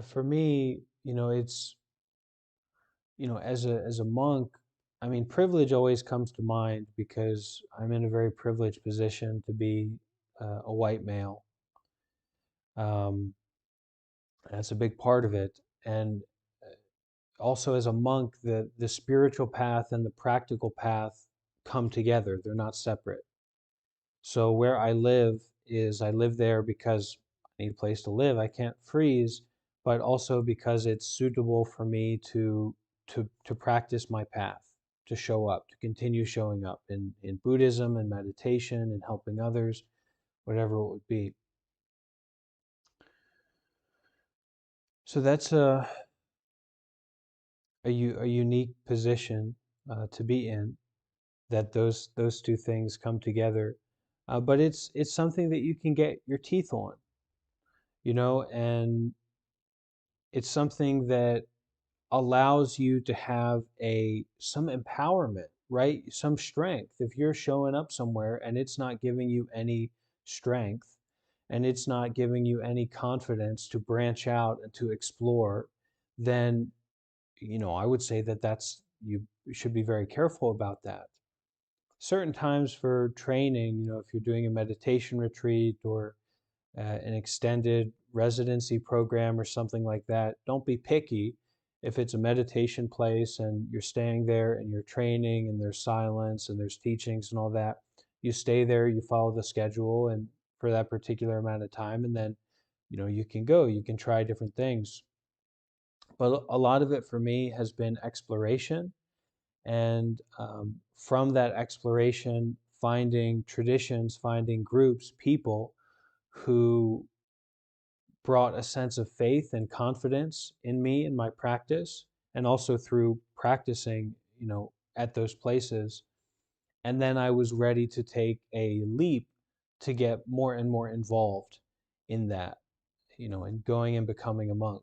[SPEAKER 1] For me, it's, as a monk, I mean, privilege always comes to mind because I'm in a very privileged position to be a white male. Um, that's a big part of it. And also, as a monk, the spiritual path and the practical path come together. They're not separate. So where I live there because I need a place to live. I can't freeze, but also because it's suitable for me to practice my path, to show up, to continue showing up in Buddhism and meditation and helping others, whatever it would be. So that's a unique position to be in, that those two things come together. but it's something that you can get your teeth on, and it's something that allows you to have some empowerment, right? Some strength. If you're showing up somewhere and it's not giving you any strength and it's not giving you any confidence to branch out and to explore, then I would say that you should be very careful about that. Certain times for training, if you're doing a meditation retreat or an extended residency program or something like that, don't be picky. If it's a meditation place and you're staying there and you're training and there's silence and there's teachings and all that, you stay there, you follow the schedule and for that particular amount of time, and then you can go, you can try different things. But a lot of it for me has been exploration, and from that exploration, finding traditions, finding groups, people who brought a sense of faith and confidence in me and my practice, and also through practicing, at those places. And then I was ready to take a leap to get more and more involved in that, and going and becoming a monk.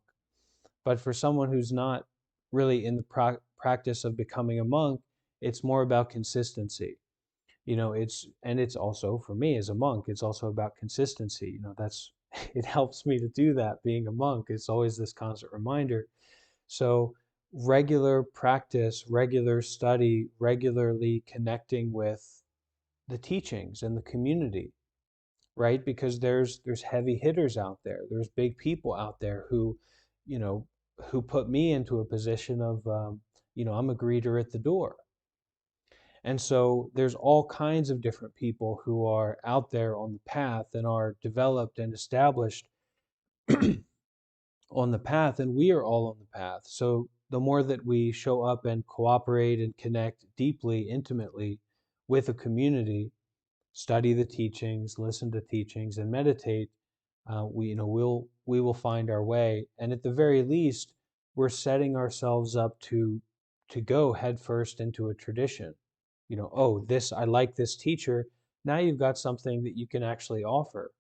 [SPEAKER 1] But for someone who's not really in the practice of becoming a monk, it's more about consistency. It's also for me as a monk, it's also about consistency. That's it helps me to do that being a monk. It's always this constant reminder. So regular practice, regular study, regularly connecting with the teachings and the community, right? Because there's heavy hitters out there. There's big people out there you know, who put me into a position of, I'm a greeter at the door. And so there's all kinds of different people who are out there on the path and are developed and established on the path, and we are all on the path. So the more that we show up and cooperate and connect deeply, intimately with a community, study the teachings, listen to teachings, and meditate, we will find our way. And at the very least, we're setting ourselves up to go headfirst into a tradition. Oh, I like this teacher. Now you've got something that you can actually offer.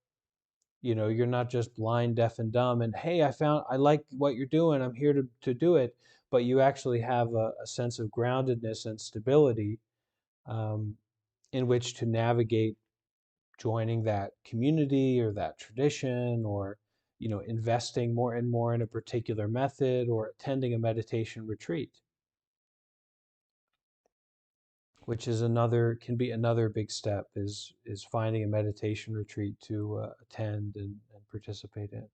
[SPEAKER 1] You're not just blind, deaf, and dumb. And hey, I like what you're doing. I'm here to do it. But you actually have a sense of groundedness and stability, um, in which to navigate joining that community or that tradition, or investing more and more in a particular method, or attending a meditation retreat, which can be another big step, is finding a meditation retreat to attend and participate in.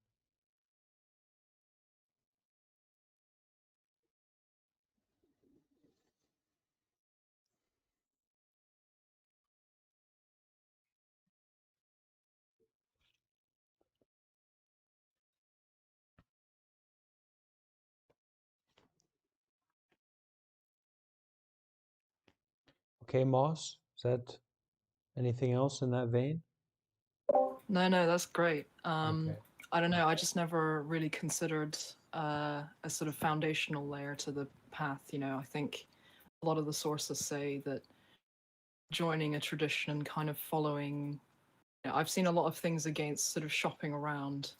[SPEAKER 1] Okay, Moss, is that anything else in that vein?
[SPEAKER 4] No, that's great.
[SPEAKER 1] Okay.
[SPEAKER 4] I don't know. I just never really considered a sort of foundational layer to the path. I think a lot of the sources say that joining a tradition and kind of following. I've seen a lot of things against sort of shopping around,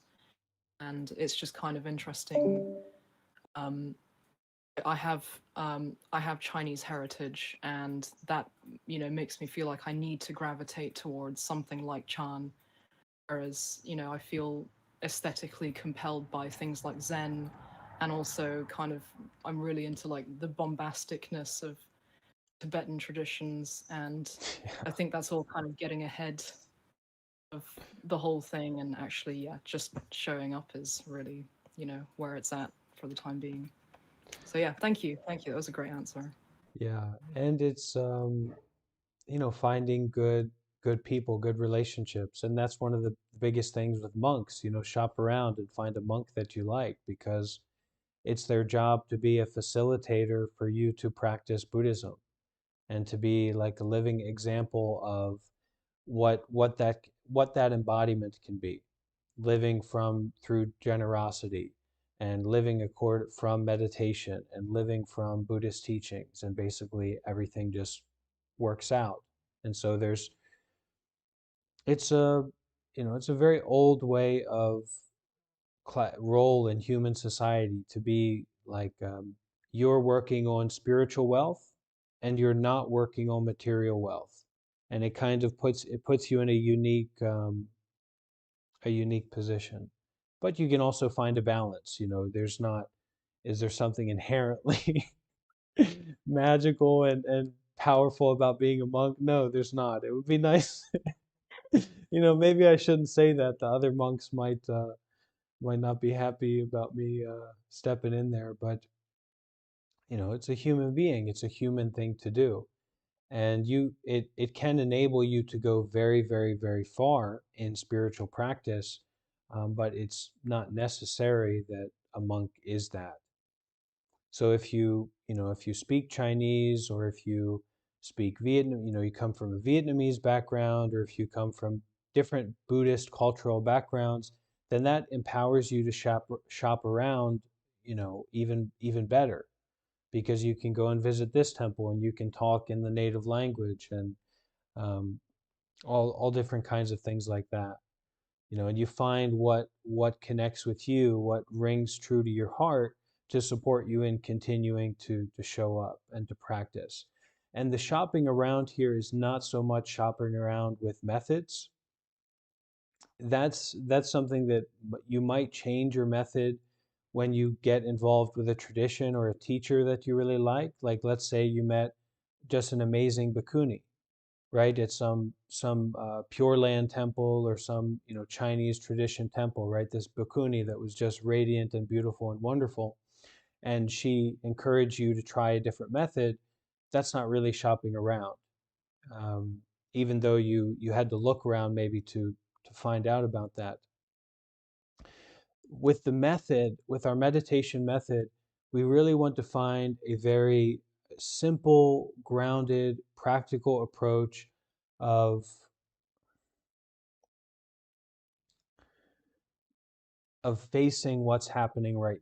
[SPEAKER 4] and it's just kind of interesting. Um, I have Chinese heritage, and that makes me feel like I need to gravitate towards something like Chan, whereas I feel aesthetically compelled by things like Zen, and also kind of I'm really into like the bombasticness of Tibetan traditions, and I think that's all kind of getting ahead of the whole thing, and actually, yeah, just showing up is really where it's at for the time being. So yeah, thank you. That was a great answer.
[SPEAKER 1] Yeah, and it's finding good people, good relationships, and that's one of the biggest things with monks. Shop around and find a monk that you like, because it's their job to be a facilitator for you to practice Buddhism, and to be like a living example of what that embodiment can be, living through generosity, and living from meditation, and living from Buddhist teachings, and basically everything just works out. And so it's a, it's a very old way of role in human society to be like, you're working on spiritual wealth and you're not working on material wealth, and it kind of puts you in a unique position. But you can also find a balance. There's not is there something inherently magical and powerful about being a monk? No, there's not. It would be nice. Maybe I shouldn't say that. The other monks might not be happy about me stepping in there, but it's a human being. It's a human thing to do, and it can enable you to go very, very, very far in spiritual practice, but it's not necessary that a monk is that. So if you speak Chinese, or if you speak Vietnam, you come from a Vietnamese background, or if you come from different Buddhist cultural backgrounds, then that empowers you to shop around, even better, because you can go and visit this temple and you can talk in the native language, and um, all different kinds of things like that. And you find what connects with you, what rings true to your heart, to support you in continuing to show up and to practice. And the shopping around here is not so much shopping around with methods. That's something that you might change your method when you get involved with a tradition or a teacher that you really like. Like, let's say you met just an amazing bhikkhuni, right? At some Pure Land temple, or some Chinese tradition temple, right? This bhikkhuni that was just radiant and beautiful and wonderful, and she encouraged you to try a different method. That's not really shopping around, um, even though you had to look around maybe to find out about that. With our meditation method, we really want to find a very simple, grounded, practical approach of facing what's happening right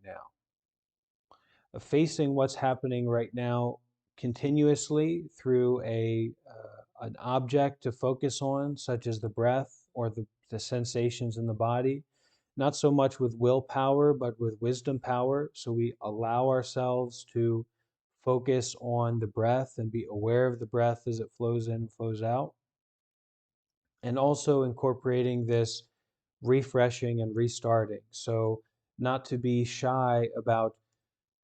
[SPEAKER 1] now, continuously through an object to focus on, such as the breath or the sensations in the body, not so much with willpower, but with wisdom power. So we allow ourselves to focus on the breath and be aware of the breath as it flows in and flows out, and also incorporating this refreshing and restarting. So not to be shy about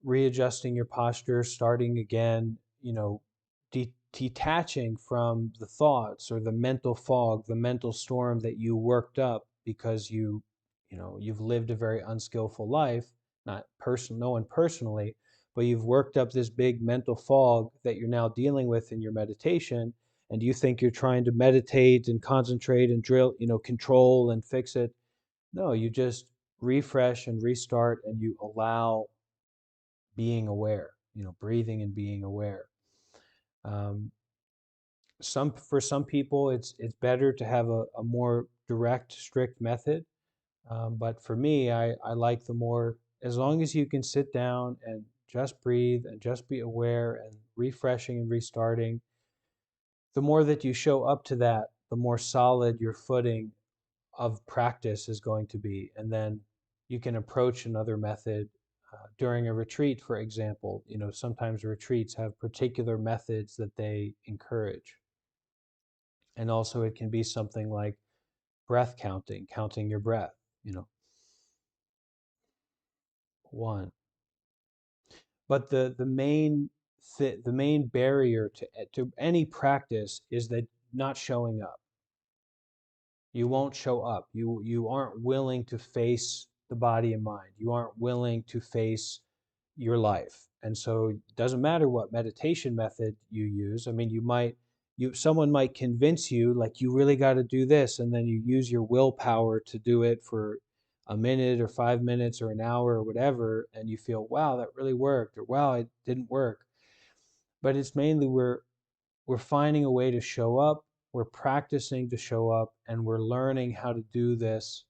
[SPEAKER 1] readjusting your posture, starting again, detaching from the thoughts or the mental fog, the mental storm that you worked up because you've lived a very unskillful life, no one personally, but you've worked up this big mental fog that you're now dealing with in your meditation, and you think you're trying to meditate and concentrate and drill, control and fix it. No, you just refresh and restart, and you allow being aware, breathing and being aware. Um, for some people, it's better to have a more direct, strict method. But for me, I like the more, as long as you can sit down and just breathe and just be aware and refreshing and restarting, the more that you show up to that, the more solid your footing of practice is going to be. And then you can approach another method during a retreat, for example. Sometimes retreats have particular methods that they encourage. And also it can be something like breath counting your breath, 1. But the main barrier to any practice is that not showing up. You won't show up. You aren't willing to face the body and mind. You aren't willing to face your life. And so it doesn't matter what meditation method you use. I mean, someone might convince you, like, you really got to do this, and then you use your willpower to do it for a minute or 5 minutes or an hour or whatever, and you feel, wow, that really worked, or wow, it didn't work. But it's mainly we're finding a way to show up, we're practicing to show up, and we're learning how to do this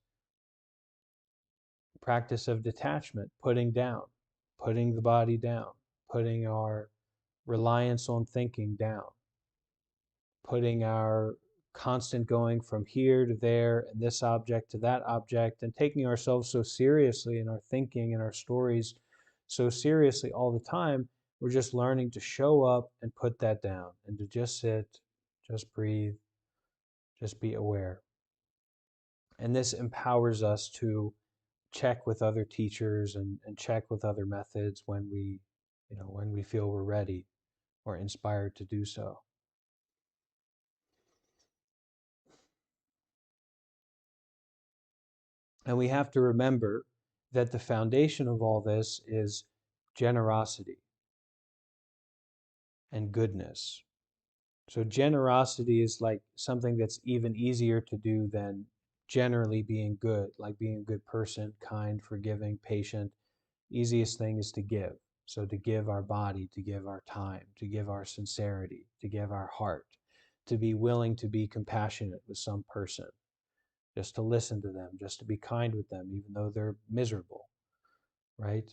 [SPEAKER 1] practice of detachment, putting the body down, putting our reliance on thinking down, putting our constant going from here to there and this object to that object, and taking ourselves so seriously in our thinking and our stories so seriously all the time, we're just learning to show up and put that down and to just sit, just breathe, just be aware. And this empowers us to check with other teachers and check with other methods when we feel we're ready or inspired to do so. And we have to remember that the foundation of all this is generosity and goodness. So generosity is like something that's even easier to do than generally being good, like being a good person, kind, forgiving, patient. Easiest thing is to give. So to give our body, to give our time, to give our sincerity, to give our heart, to be willing to be compassionate with some person, just to listen to them, just to be kind with them, even though they're miserable, right?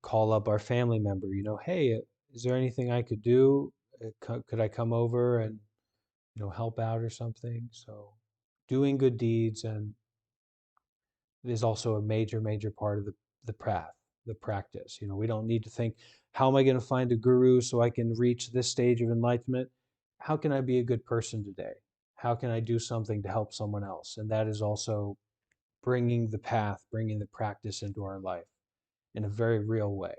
[SPEAKER 1] Call up our family member, hey, is there anything I could do? Could I come over and, help out or something? So doing good deeds and is also a major, major part of the path, the practice. We don't need to think, how am I going to find a guru so I can reach this stage of enlightenment? How can I be a good person today? How can I do something to help someone else? And that is also bringing the path, bringing the practice into our life in a very real way.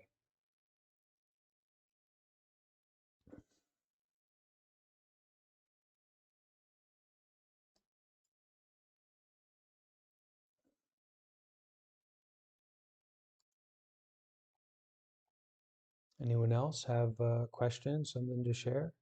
[SPEAKER 1] Anyone else have questions, something to share?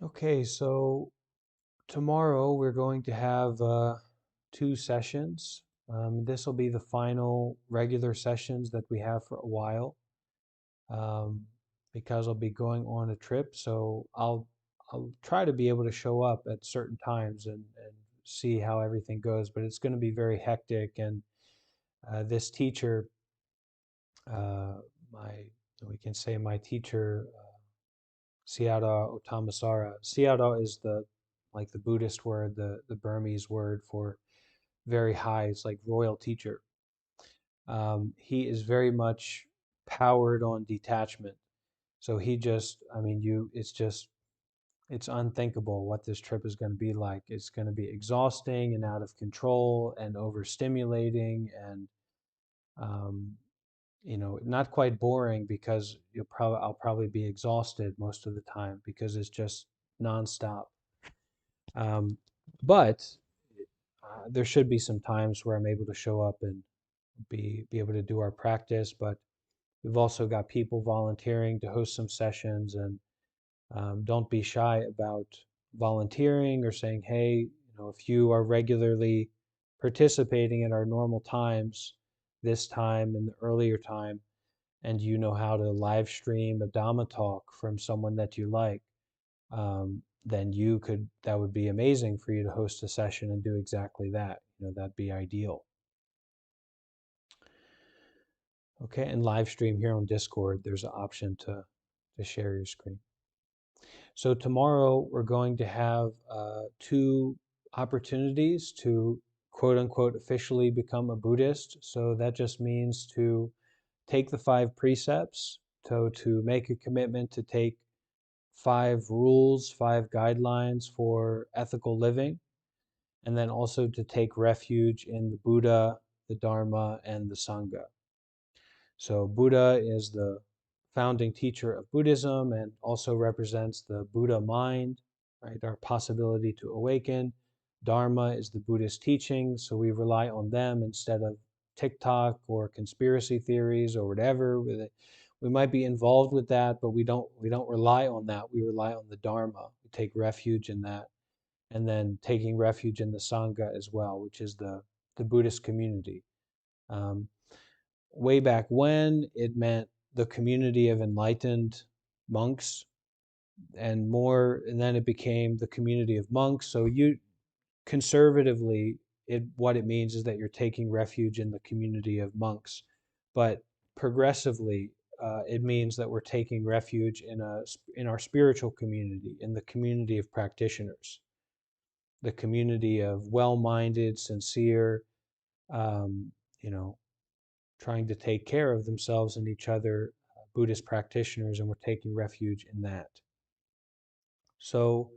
[SPEAKER 1] Okay, so tomorrow we're going to have 2 sessions. This will be the final regular sessions that we have for a while, because I'll be going on a trip. So I'll try to be able to show up at certain times and see how everything goes. But it's going to be very hectic, and this teacher, uh, my we can say my teacher, Sayadaw Otamasara. Sayadaw is the Buddhist word, the Burmese word for very high. It's like royal teacher. He is very much powered on detachment. So he just, I mean, it's unthinkable what this trip is going to be like. It's going to be exhausting and out of control and overstimulating and, um, not quite boring because I'll probably be exhausted most of the time because it's just nonstop. Um, but there should be some times where I'm able to show up and be able to do our practice. But we've also got people volunteering to host some sessions, and don't be shy about volunteering or saying, hey, if you are regularly participating at our normal times, this time and the earlier time, and you know how to live stream a Dhamma talk from someone that you like, then that would be amazing for you to host a session and do exactly that. That'd be ideal. Okay, and live stream here on Discord, there's an option to share your screen. So tomorrow we're going to have 2 opportunities to quote unquote officially become a Buddhist. So that just means to take the 5 precepts, to make a commitment to take 5 rules, 5 guidelines for ethical living, and then also to take refuge in the Buddha, the Dharma, and the Sangha. So Buddha is the founding teacher of Buddhism and also represents the Buddha mind, right? Our possibility to awaken. Dharma is the Buddhist teaching, so we rely on them instead of TikTok or conspiracy theories or whatever. We might be involved with that, but we don't rely on that. We rely on the Dharma. We take refuge in that, and then taking refuge in the Sangha as well, which is the Buddhist community. Way back when, it meant the community of enlightened monks, and more, and then it became the community of monks. So you conservatively, what it means is that you're taking refuge in the community of monks, but progressively, it means that we're taking refuge in our spiritual community, in the community of practitioners, the community of well-minded, sincere, um, you know, trying to take care of themselves and each other, Buddhist practitioners, and we're taking refuge in that. So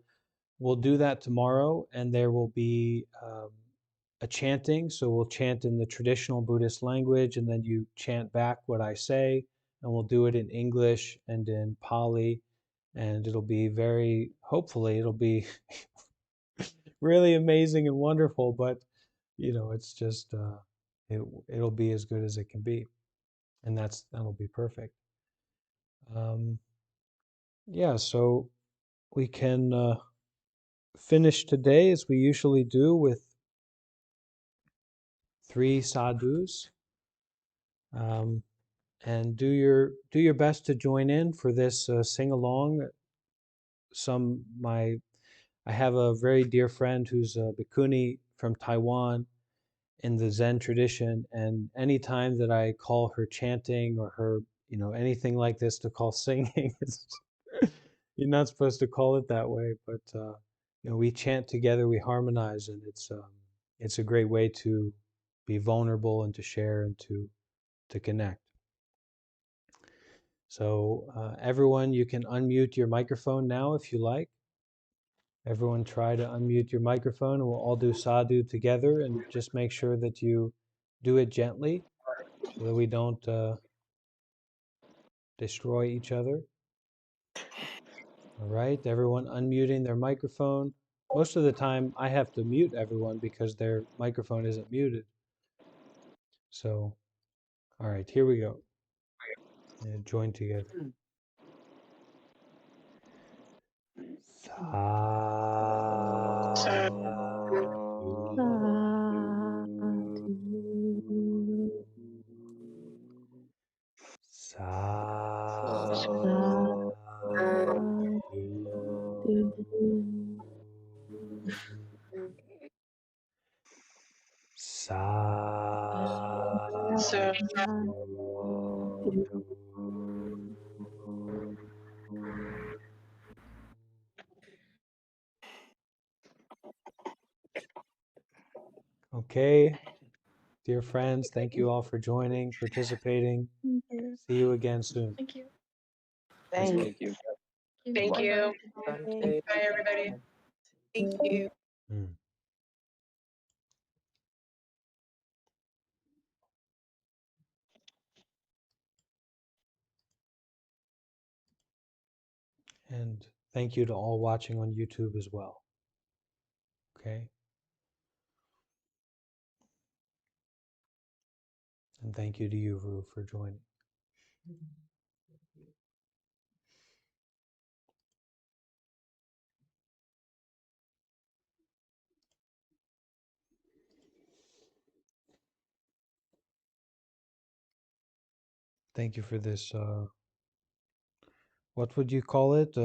[SPEAKER 1] we'll do that tomorrow, and there will be a chanting. So we'll chant in the traditional Buddhist language, and then you chant back what I say, and we'll do it in English and in Pali, and it'll be hopefully, it'll be really amazing and wonderful. But it's just it'll be as good as it can be, and that'll be perfect. Yeah, so we can finish today as we usually do with 3 sadhus, and do your best to join in for this sing along. I have a very dear friend who's a bhikkhuni from Taiwan in the Zen tradition, and anytime that I call her chanting or her, anything like this to call singing, you're not supposed to call it that way, but we chant together, we harmonize, and it's a great way to be vulnerable and to share and to connect. So everyone, you can unmute your microphone now if you like. Everyone try to unmute your microphone, and we'll all do sadhu together, and just make sure that you do it gently so that we don't destroy each other. All right, everyone unmuting their microphone. Most of the time I have to mute everyone because their microphone isn't muted. So, all right, here we go. And join together. Okay, dear friends, thank you all for joining, participating. See you again soon.
[SPEAKER 4] Thank you.
[SPEAKER 2] Thank you.
[SPEAKER 5] Thank you.
[SPEAKER 2] Bye.
[SPEAKER 5] Bye, everybody. Thank you.
[SPEAKER 1] Mm. And thank you to all watching on YouTube as well. Okay. And thank you to you, Ru, for joining. Thank you for this. What would you call it?